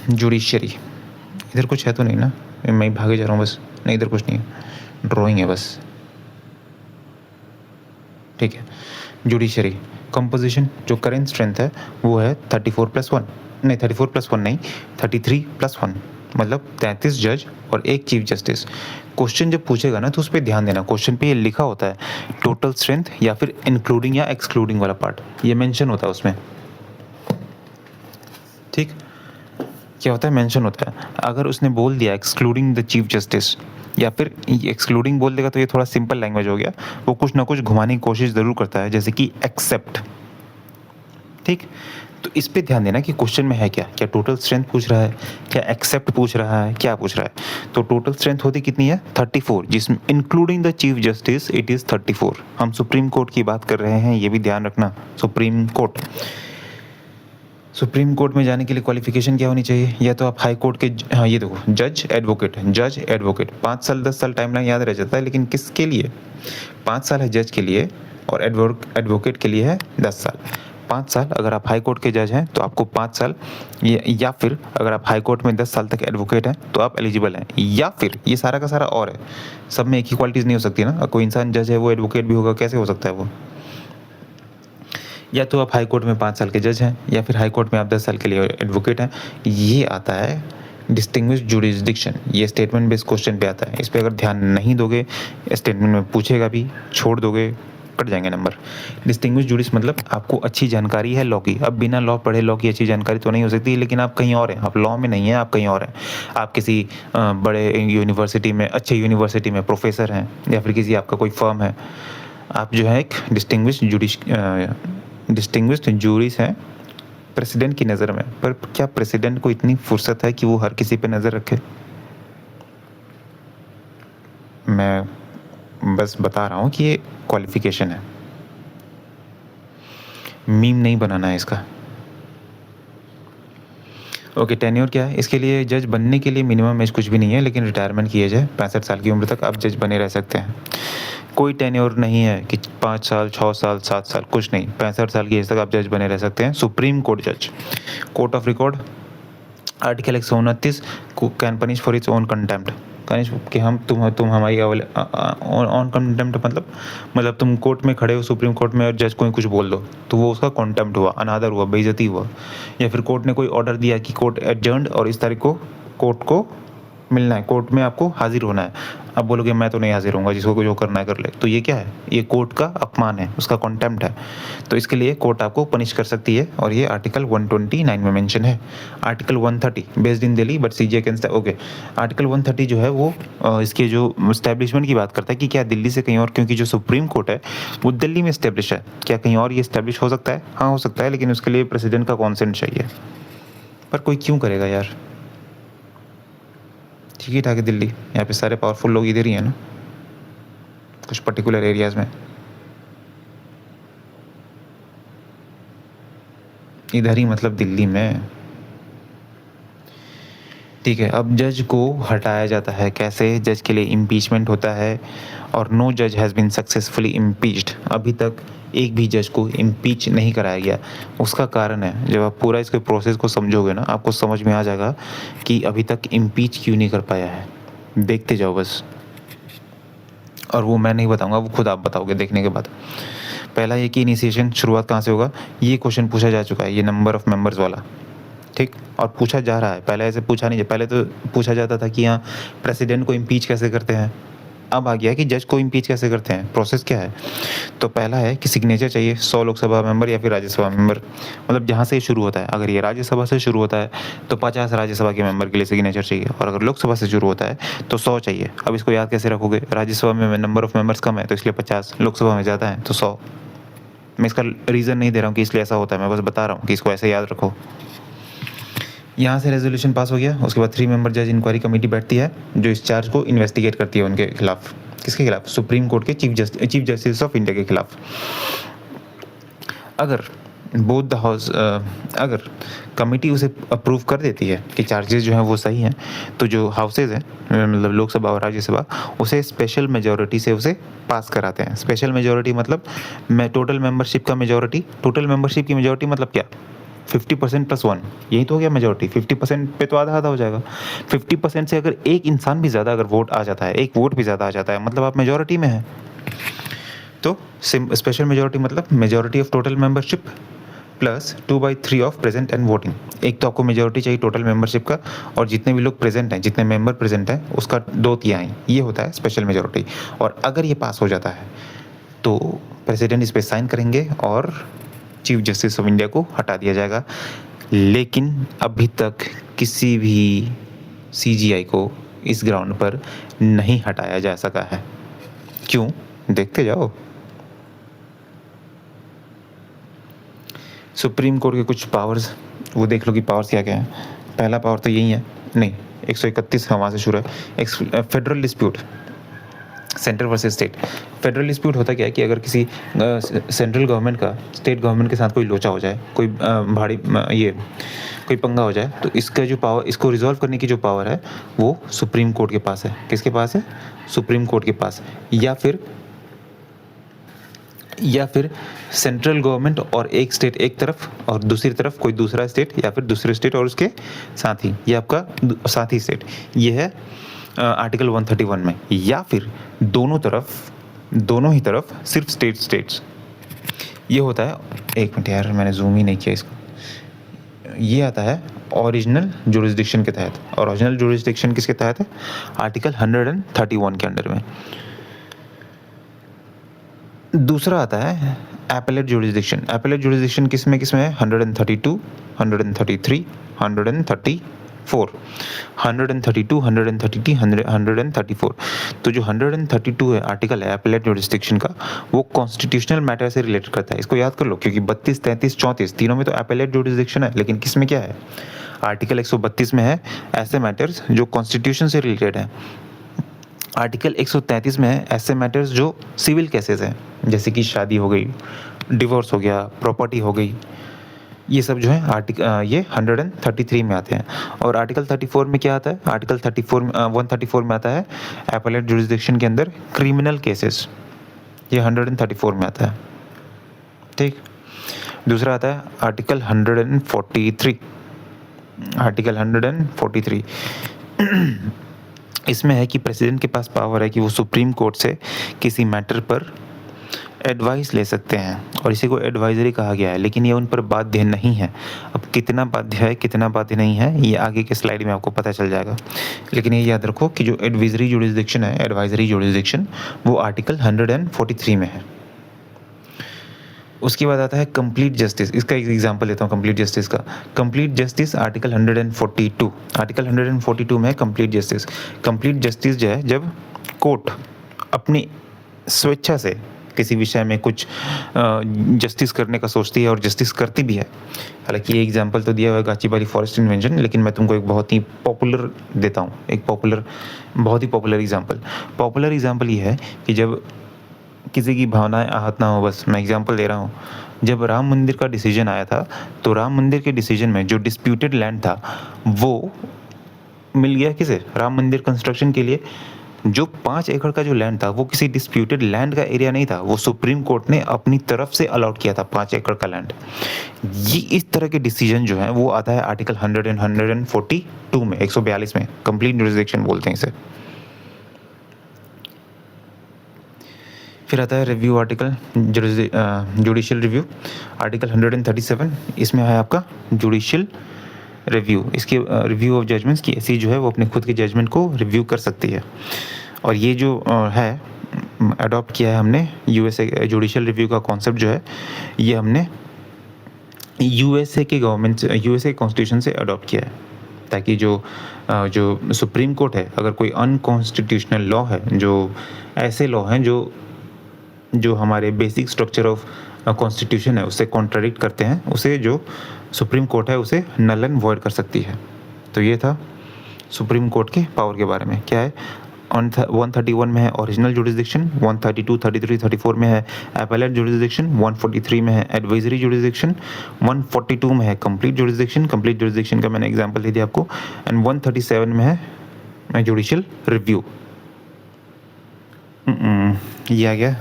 जुडिशरी। इधर कुछ है तो नहीं ना? मैं ही भागे जा रहा हूँ बस। नहीं, इधर कुछ नहीं है, ड्राइंग है बस। ठीक है, जुडिशरी कंपोजिशन जो करेंट स्ट्रेंथ है वो है 34+1 नहीं, 34+1 नहीं, 33+1, मतलब 33 जज और 1 चीफ जस्टिस। क्वेश्चन जब पूछेगा ना तो उस पर ध्यान देना, क्वेश्चन पे ये लिखा होता है टोटल स्ट्रेंथ या फिर इंक्लूडिंग या एक्सक्लूडिंग वाला पार्ट, ये मेंशन होता है उसमें। ठीक, क्या होता है? मेंशन होता है। अगर उसने बोल दिया एक्सक्लूडिंग द चीफ जस्टिस या फिर एक्सक्लूडिंग बोल देगा तो ये थोड़ा सिंपल लैंग्वेज हो गया, वो कुछ ना कुछ घुमाने की कोशिश ज़रूर करता है, जैसे कि एक्सेप्ट। ठीक, तो इस पे ध्यान देना कि क्वेश्चन में है क्या टोटल स्ट्रेंथ पूछ रहा है, क्या एक्सेप्ट पूछ रहा है, क्या पूछ रहा है। तो टोटल स्ट्रेंथ होती कितनी है? 34, जिसमें including the chief justice it is 34। हम सुप्रीम कोर्ट की बात कर रहे हैं, ये भी ध्यान रखना। सुप्रीम कोर्ट में जाने के लिए क्वालिफिकेशन क्या होनी चाहिए? या तो आप हाई कोर्ट के, हाँ ये देखो, जज एडवोकेट 5 साल 10 साल टाइमलाइन याद रह जाता है, लेकिन किसके लिए? 5 साल है जज के लिए और एडवोकेट के लिए है 10 साल। 5 साल अगर आप हाई कोर्ट के जज हैं तो आपको 5 साल, या फिर अगर आप हाई कोर्ट में 10 साल तक एडवोकेट हैं तो आप एलिजिबल हैं, या फिर ये सारा का सारा और है। सब में एक ही क्वालिटीज़ नहीं हो सकती ना, कोई इंसान जज है वो एडवोकेट भी होगा, कैसे हो सकता है वो? या तो आप हाई कोर्ट में 5 साल के जज हैं, या फिर हाई कोर्ट में आप 10 साल के लिए एडवोकेट हैं। ये आता है डिस्टिंग्विश्ड जुरिस्डिक्शन, ये स्टेटमेंट बेस्ड क्वेश्चन पे आता है। इस पर अगर ध्यान नहीं दोगे, स्टेटमेंट में पूछेगा भी, छोड़ दोगे, कट जाएंगे नंबर। डिस्टिंग्विश्ड जुडिस मतलब आपको अच्छी जानकारी है लॉ की। अब बिना लॉ पढ़े लॉ की अच्छी जानकारी तो नहीं हो सकती, लेकिन आप कहीं और हैं, आप लॉ में नहीं हैं, आप कहीं और हैं। आप किसी बड़े यूनिवर्सिटी में, अच्छे यूनिवर्सिटी में प्रोफेसर हैं, या फिर किसी आपका कोई फर्म है, आप जो है एक डिस्टिंग्विश्ड जूरीस हैं प्रेसिडेंट की नज़र में। पर क्या प्रेसिडेंट को इतनी फुर्सत है कि वो हर किसी पे नज़र रखे? मैं बस बता रहा हूँ कि ये क्वालिफिकेशन है, मीम नहीं बनाना है इसका। ओके, टेन्योर क्या है? इसके लिए जज बनने के लिए मिनिमम एज कुछ भी नहीं है, लेकिन रिटायरमेंट किया जाए 65 साल की उम्र तक आप जज बने रह सकते हैं। कोई टेन्योर नहीं है कि 5 साल 6 साल 7 साल, कुछ नहीं, 65 साल की एज तक आप जज बने रह सकते हैं। सुप्रीम कोर्ट जज, court of record, article 129 can punish for its own contempt, कि हम तुम हमारी ऑन कंटेम्प्ट मतलब तुम कोर्ट में खड़े हो, सुप्रीम कोर्ट में, और जज कोई कुछ बोल दो तो वो उसका कंटेम्प्ट हुआ, अनादर हुआ, बेइज्जती हुआ। या फिर कोर्ट ने कोई ऑर्डर दिया कि कोर्ट एडजर्न्ड और इस तारीख को कोर्ट को मिलना है, कोर्ट में आपको हाजिर होना है, अब बोलोगे मैं तो नहीं हाजिर होऊंगा, जिसको जो करना है कर ले, तो ये क्या है? ये कोर्ट का अपमान है, उसका कॉन्टेम्प्ट है। तो इसके लिए कोर्ट आपको पनिश कर सकती है और ये आर्टिकल 129 में मेंशन है। Article 130 based in Delhi but CGI can okay. Article 130 जो है वो इसके जो इस्टेब्लिशमेंट की बात करता है कि क्या दिल्ली से कहीं और, क्योंकि जो सुप्रीम कोर्ट है वो दिल्ली में इस्टेब्लिश है, क्या कहीं और ये इस्टेब्लिश हो सकता है? हाँ हो सकता है, लेकिन उसके लिए प्रेसिडेंट का कॉन्सेंट चाहिए। पर कोई क्यों करेगा यार? ठीक ही ठाक है दिल्ली, यहाँ पे सारे पावरफुल लोग इधर ही हैं ना, कुछ पर्टिकुलर एरियाज में इधर ही, मतलब दिल्ली में। ठीक है, अब जज को हटाया जाता है कैसे? जज के लिए इम्पीचमेंट होता है और नो जज हैज़ बीन सक्सेसफुली इम्पीच्ड। अभी तक एक भी जज को इम्पीच नहीं कराया गया। उसका कारण है, जब आप पूरा इसके प्रोसेस को समझोगे ना, आपको समझ में आ जाएगा कि अभी तक इम्पीच क्यों नहीं कर पाया है। देखते जाओ बस, और वो मैं नहीं बताऊंगा, वो खुद आप बताओगे देखने के बाद। पहला ये कि इनिशिएशन शुरुआत कहाँ से होगा, ये क्वेश्चन पूछा जा चुका है, ये नंबर ऑफ मेंबर्स वाला, ठीक, और पूछा जा रहा है। पहले ऐसे पूछा नहीं, पहले तो पूछा जाता था कि हाँ प्रेसिडेंट को इम्पीच कैसे करते हैं, अब आ गया कि जज को इम्पीच कैसे करते हैं। प्रोसेस क्या है? तो पहला है कि सिग्नेचर चाहिए 100 लोकसभा मेंबर या फिर राज्यसभा मेंबर, मतलब जहाँ से शुरू होता है। अगर ये राज्यसभा से शुरू होता है तो 50 राज्यसभा के मेंबर के लिए सिग्नेचर चाहिए, और अगर लोकसभा से शुरू होता है तो 100 चाहिए। अब इसको याद कैसे रखोगे? राज्यसभा में नंबर ऑफ मेंबर्स कम है तो इसलिए 50, लोकसभा में ज़्यादा है तो 100। मैं इसका रीज़न नहीं दे रहा हूँ कि इसलिए ऐसा होता है, मैं बस बता रहा हूँ कि इसको ऐसे याद रखो। यहाँ से रेजोल्यूशन पास हो गया, उसके बाद 3 मेंबर जज इंक्वायरी कमेटी बैठती है जो इस चार्ज को इन्वेस्टिगेट करती है उनके खिलाफ। किसके खिलाफ? सुप्रीम कोर्ट के चीफ जस्टिस ऑफ इंडिया के खिलाफ। अगर बोथ द हाउस अगर कमेटी उसे अप्रूव कर देती है कि चार्जेस जो हैं वो सही हैं, तो जो हाउसेज हैं, मतलब लोकसभा और राज्यसभा, उसे स्पेशल मेजॉरिटी से उसे पास कराते हैं। स्पेशल मेजॉरिटी मतलब टोटल मेंबरशिप का मेजॉरिटी। टोटल मेंबरशिप की मेजॉरिटी मतलब क्या? 50% + 1, यही तो हो गया मेजॉरिटी। 50% पे तो आधा आधा हो जाएगा। 50% से अगर एक इंसान भी ज़्यादा अगर वोट आ जाता है, एक वोट भी ज़्यादा आ जाता है, मतलब आप मेजॉरिटी में हैं। तो स्पेशल मेजॉरिटी मतलब majority of total membership plus 2/3 of present and voting. एक तो आपको मेजॉरिटी चाहिए टोटल मेंबरशिप का, और जितने भी लोग प्रेजेंट हैं, जितने मेंबर प्रेजेंट हैं, उसका 2/3, ये होता है स्पेशल मेजॉरिटी। और अगर ये पास हो जाता है तो प्रेसिडेंट इस पर साइन करेंगे और चीफ जस्टिस ऑफ इंडिया को हटा दिया जाएगा। लेकिन अभी तक किसी भी सीजीआई को इस ग्राउंड पर नहीं हटाया जा सका है। क्यों? देखते जाओ। सुप्रीम कोर्ट के कुछ पावर्स वो देख लो कि पावर्स क्या क्या हैं। पहला पावर तो यही है, नहीं 131 वहाँ से शुरू है। Federal dispute, centre versus state. Federal dispute होता क्या है कि अगर किसी सेंट्रल गवर्नमेंट का स्टेट गवर्नमेंट के साथ कोई लोचा हो जाए, कोई भारी ये कोई पंगा हो जाए, तो इसका जो पावर, इसको रिजॉल्व करने की जो पावर है वो सुप्रीम कोर्ट के पास है। किसके पास है? सुप्रीम कोर्ट के पास। या फिर सेंट्रल गवर्नमेंट और एक स्टेट एक तरफ और दूसरी तरफ कोई दूसरा स्टेट, या फिर दूसरे स्टेट और उसके साथी, ये आपका साथी स्टेट, ये है आर्टिकल 131 में। या फिर दोनों ही तरफ सिर्फ स्टेट्स, ये होता है। एक मिनट यार, मैंने जूम ही नहीं किया इसको। ये आता है ओरिजिनल जुरिस्डिक्शन के तहत। और ओरिजिनल जुरिस्डिक्शन किसके तहत है? आर्टिकल 131 के अंडर में। दूसरा आता है एपेलेट जुरिस्डिक्शन। एपेलेट जुरिस्डिक्शन किस में है? 132, 133, 134, 132, 133, 134। तो जो 132 है आर्टिकल है एपेलेट जुरिस्डिक्शन का, वो कॉन्स्टिट्यूशनल मैटर से रिलेटेड करता है। इसको याद कर लो, क्योंकि 32, 33, 34 तीनों में तो एपेलेट जुरिस्डिक्शन है, लेकिन किस में क्या है? आर्टिकल 132 में है ऐसे मैटर्स जो कॉन्स्टिट्यूशन से रिलेटेड है। आर्टिकल 133 में है ऐसे मैटर्स जो सिविल केसेस हैं, जैसे कि शादी हो गई, डिवोर्स हो गया, प्रॉपर्टी हो गई, ये सब जो है ये 133 में आते हैं। और आर्टिकल 34 में क्या आता है? आर्टिकल 134 में आता है एपेलेट जुरिस्डिक्शन के अंदर क्रिमिनल केसेस, ये 134 में आता है। ठीक, दूसरा आता है आर्टिकल 143। आर्टिकल 143 इसमें है कि प्रेसिडेंट के पास पावर है कि वो सुप्रीम कोर्ट से किसी मैटर पर एडवाइस ले सकते हैं और इसी को एडवाइजरी कहा गया है, लेकिन ये उन पर बाध्य नहीं है। अब कितना बाध्य है कितना बाध्य नहीं है ये आगे के स्लाइड में आपको पता चल जाएगा, लेकिन ये याद रखो कि जो एडवाइजरी जुरिसडिक्शन है, एडवाइजरी जुरिसडिक्शन, वो आर्टिकल 143 में है। उसके बाद आता है कंप्लीट जस्टिस। इसका एक एग्जांपल लेता हूँ कंप्लीट जस्टिस का। कंप्लीट जस्टिस आर्टिकल 142, आर्टिकल 142 में है कंप्लीट जस्टिस। कंप्लीट जस्टिस जो है जब कोर्ट अपनी स्वेच्छा से किसी विषय में कुछ जस्टिस करने का सोचती है और जस्टिस करती भी है। हालांकि ये एग्जांपल तो दिया हुआ है गाचीबारी फॉरेस्ट इन्वेंशन, लेकिन मैं तुमको एक बहुत ही पॉपुलर देता हूँ, एक बहुत ही पॉपुलर एग्जांपल ये है कि जब किसी की भावनाएं आहत ना हो, बस मैं एग्जांपल दे रहा हूँ। जब राम मंदिर का डिसीजन आया था तो राम मंदिर के डिसीजन में जो डिस्प्यूटेड लैंड था वो मिल गया किसे? राम मंदिर कंस्ट्रक्शन के लिए। जो 5 एकड़ का जो लैंड था वो किसी डिस्प्यूटेड लैंड का एरिया नहीं था, वो सुप्रीम कोर्ट ने अपनी तरफ से अलॉट किया था 5 एकड़ का लैंड। ये इस तरह के डिसीजन जो है वो आता है आर्टिकल 142 में, 142 में, कंप्लीट जुरिसडिक्शन बोलते हैं इसे। फिर आता है review article, judicial review, article 137। इसमें है आपका जुडिशियल रिव्यू। इसके रिव्यू ऑफ जजमेंट्स की ऐसी जो है वो अपने खुद के जजमेंट को रिव्यू कर सकती है। और ये जो है अडॉप्ट किया है हमने यूएसए जुडिशियल रिव्यू का कॉन्सेप्ट जो है ये हमने यूएसए के गवर्नमेंट, यूएसए कॉन्स्टिट्यूशन से अडॉप्ट किया है, ताकि जो सुप्रीम कोर्ट है अगर कोई अनकॉन्स्टिट्यूशनल लॉ है, जो ऐसे लॉ हैं जो हमारे बेसिक स्ट्रक्चर ऑफ कॉन्स्टिट्यूशन है उससे कॉन्ट्राडिक्ट करते हैं, उसे जो सुप्रीम कोर्ट है उसे नल एंड वॉइड कर सकती है। तो ये था सुप्रीम कोर्ट के पावर के बारे में। क्या है? 131 में है ओरिजिनल जुरिसडिक्शन, 132, 33, 34 में है एपेलेट जुरिसडिक्शन, 143 में है एडवाइजरी जुरिसडिक्शन, 142 में है कंप्लीट जुरिसडिक्शन, कंप्लीट जुरिसडिक्शन का मैंने एग्जांपल दे दिया आपको, एंड 137 में है जुडिशियल रिव्यू। ये आ गया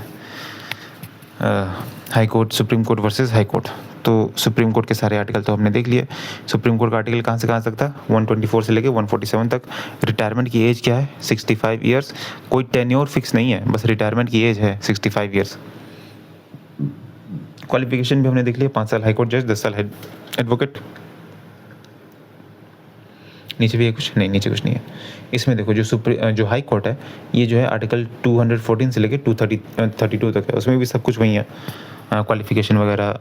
high court, supreme court versus high court. तो सुप्रीम कोर्ट के सारे आर्टिकल तो हमने देख लिए। सुप्रीम कोर्ट का आर्टिकल कहाँ से कहाँ तक था? 124 से लेके 147 तक। रिटायरमेंट की एज क्या है? 65 ईयर्स। कोई टेन्योर फिक्स नहीं है, बस रिटायरमेंट की एज है 65 ईयर्स। क्वालिफिकेशन भी हमने देख लिया, 5 साल हाई कोर्ट जज, 10 साल एडवोकेट। नीचे भी है कुछ? नहीं, नीचे कुछ नहीं है। इसमें देखो जो हाई कोर्ट है ये जो है आर्टिकल 214 से लेके 232 तक है, उसमें भी सब कुछ वही है, क्वालिफिकेशन वगैरह,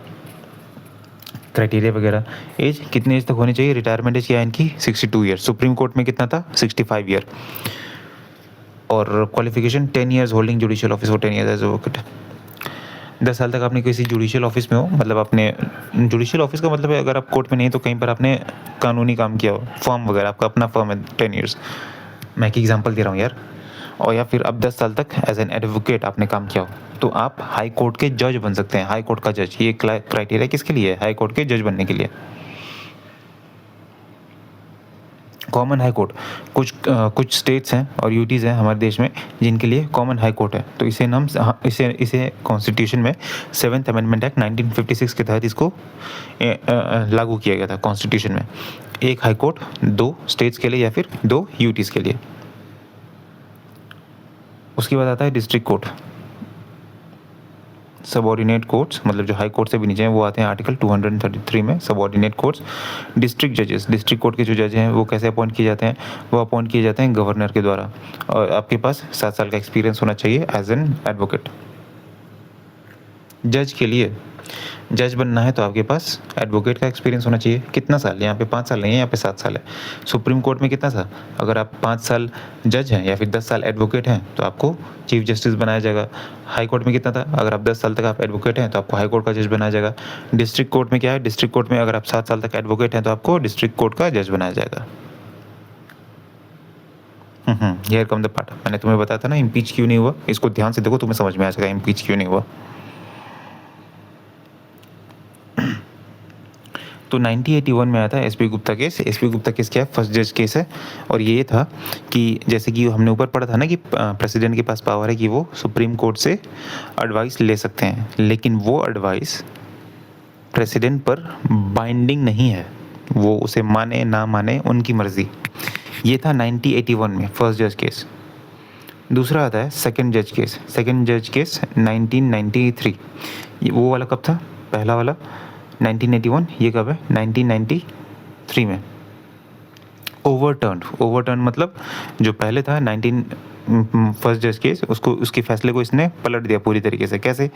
क्राइटेरिया वगैरह। एज कितने एज तक होनी चाहिए? रिटायरमेंट एज क्या है इनकी? 62 ईयर। सुप्रीम कोर्ट में कितना था? 65 ईयर। और qualification 10 years holding judicial office, 10 years as advocate. 10 साल तक आपने किसी जुडिशियल ऑफिस में हो, मतलब आपने जुडिशियल ऑफिस का मतलब है अगर आप कोर्ट में नहीं तो कहीं पर आपने कानूनी काम किया हो, फर्म वगैरह, आपका अपना फर्म है, 10 ईयर्स। मैं एक एग्जांपल दे रहा हूँ यार। और या फिर अब 10 साल तक एज एन एडवोकेट आपने काम किया हो तो आप हाई कोर्ट के जज बन सकते हैं। हाई कोर्ट का जज, ये क्राइटेरिया किसके लिए है? हाई कोर्ट के जज बनने के लिए। कॉमन हाई कोर्ट, कुछ स्टेट्स हैं और यूटीज़ हैं हमारे देश में जिनके लिए कॉमन हाई कोर्ट है, तो इसे कॉन्स्टिट्यूशन में 7th अमेंडमेंट एक्ट 1956 के तहत इसको लागू किया गया था कॉन्स्टिट्यूशन में। एक हाई कोर्ट 2 स्टेट्स के लिए या फिर 2 यूटीज़ के लिए। उसके बाद आता है डिस्ट्रिक्ट कोर्ट। सबऑर्डिनेट कोर्ट्स, मतलब जो हाई कोर्ट से भी नीचे हैं वो आते हैं आर्टिकल 233 में, सबऑर्डिनेट कोर्ट्स। डिस्ट्रिक्ट जजेस, डिस्ट्रिक्ट कोर्ट के जो जज हैं वो कैसे अपॉइंट किए जाते हैं? वो अपॉइंट किए जाते हैं गवर्नर के द्वारा, और आपके पास 7 साल का एक्सपीरियंस होना चाहिए एज एन एडवोकेट। जज के लिए, जज बनना है तो आपके पास एडवोकेट का एक्सपीरियंस होना चाहिए। कितना साल? यहाँ पे 5 साल नहीं है, यहाँ पे 7 साल है। सुप्रीम कोर्ट में कितना था? अगर आप 5 साल जज हैं या फिर 10 साल एडवोकेट हैं तो आपको चीफ जस्टिस बनाया जाएगा। हाई कोर्ट में कितना था? अगर आप 10 साल तक आप एडवोकेट हैं तो आपको हाई कोर्ट का जज बनाया जाएगा। डिस्ट्रिक्ट कोर्ट में क्या है? डिस्ट्रिक्ट कोर्ट में अगर आप 7 साल तक एडवोकेट हैं तो आपको डिस्ट्रिक्ट कोर्ट का जज बनाया जाएगा। Here come the part. मैंने तुम्हें बताया था ना इम्पीच क्यों नहीं हुआ, इसको ध्यान से देखो, तुम्हें समझ में आ जाएगा इम्पीच क्यों नहीं हुआ। तो 1981 में आया था SP Gupta case. SP Gupta case क्या है? फर्स्ट जज केस है। और ये था कि जैसे कि हमने ऊपर पढ़ा था ना कि प्रेसिडेंट के पास पावर है कि वो सुप्रीम कोर्ट से एडवाइस ले सकते हैं, लेकिन वो एडवाइस प्रेसिडेंट पर बाइंडिंग नहीं है, वो उसे माने ना माने उनकी मर्जी। ये था 1981 में फर्स्ट जज केस। दूसरा आता है सेकंड जज केस। सेकंड जज केस 1993, ये वो वाला कब था? पहला वाला 1981, ये कब है? 1993 में। ओवरटर्न मतलब जो पहले था 19 फर्स्ट जज केस, उसको उसके फैसले को इसने पलट दिया पूरी तरीके से। कैसे?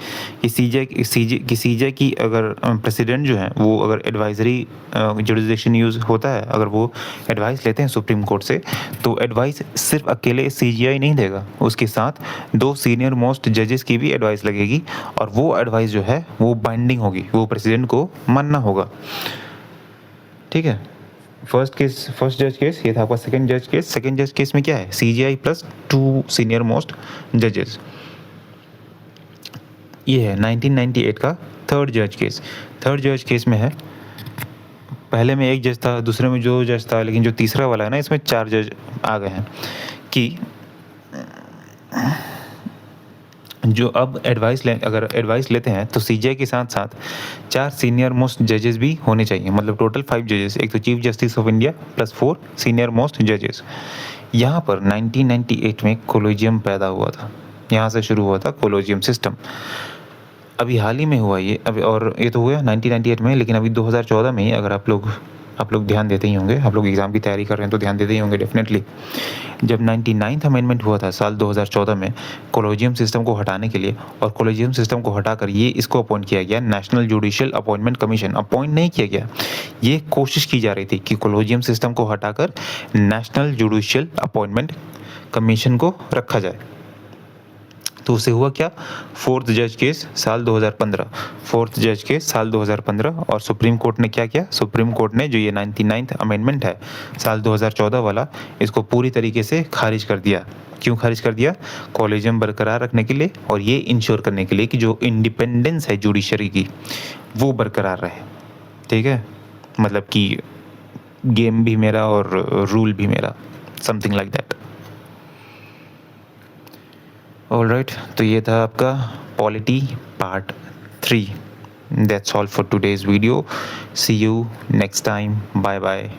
कि सीजे की अगर प्रेसिडेंट जो है वो अगर एडवाइजरी जुरिसडिक्शन यूज़ होता है, अगर वो एडवाइस लेते हैं सुप्रीम कोर्ट से, तो एडवाइस सिर्फ अकेले सीजीआई नहीं देगा, उसके साथ 2 सीनियर मोस्ट जजेस की भी एडवाइस लगेगी, और वो एडवाइस जो है वो बाइंडिंग होगी, वो प्रेसिडेंट को मानना होगा। ठीक है, फर्स्ट जज केस ये था आपका। सेकंड जज केस में क्या है? सीजीआई प्लस 2 सीनियर मोस्ट जजेस। ये है 1998 का थर्ड जज केस में है, पहले में एक जज था, दूसरे में जो जज था, लेकिन जो तीसरा वाला है ना, इसमें 4 जज आ गए हैं। कि जो अब अगर एडवाइस लेते हैं तो सीजीआई के साथ साथ 4 सीनियर मोस्ट जजेस भी होने चाहिए, मतलब टोटल 5 जजेस, एक तो chief justice of India plus 4 senior most जजेस। यहाँ पर 1998 में कोलोजियम पैदा हुआ था, यहाँ से शुरू हुआ था कोलोजियम सिस्टम। अभी हाल ही में हुआ ये, अभी, और ये तो हुआ 1998 में, लेकिन अभी 2014 में ही, अगर आप लोग ध्यान देते ही होंगे, आप लोग एग्ज़ाम की तैयारी कर रहे हैं तो ध्यान देते ही होंगे डेफिनेटली, जब 99th अमेंडमेंट हुआ था साल 2014 में कोलोजियम सिस्टम को हटाने के लिए, और कोलोजियम सिस्टम को हटाकर ये इसको अपॉइंट किया गया national judicial appointment commission. Appoint नहीं किया गया, ये कोशिश की जा रही थी कि कोलोजियम सिस्टम को हटाकर नेशनल जुडिशियल अपॉइंटमेंट कमीशन को रखा जाए। तो उससे हुआ क्या? फोर्थ जज केस साल 2015, और सुप्रीम कोर्ट ने क्या किया? सुप्रीम कोर्ट ने जो ये 99th अमेंडमेंट है साल 2014 वाला, इसको पूरी तरीके से खारिज कर दिया। क्यों खारिज कर दिया? कोलेजियम बरकरार रखने के लिए, और ये इंश्योर करने के लिए कि जो इंडिपेंडेंस है जुडिशरी की वो बरकरार रहे। ठीक है, मतलब कि गेम भी मेरा और रूल भी मेरा, समथिंग लाइक दैट। ऑलराइट, तो ये था आपका polity part 3। That's all for today's video. See you next time. Bye bye.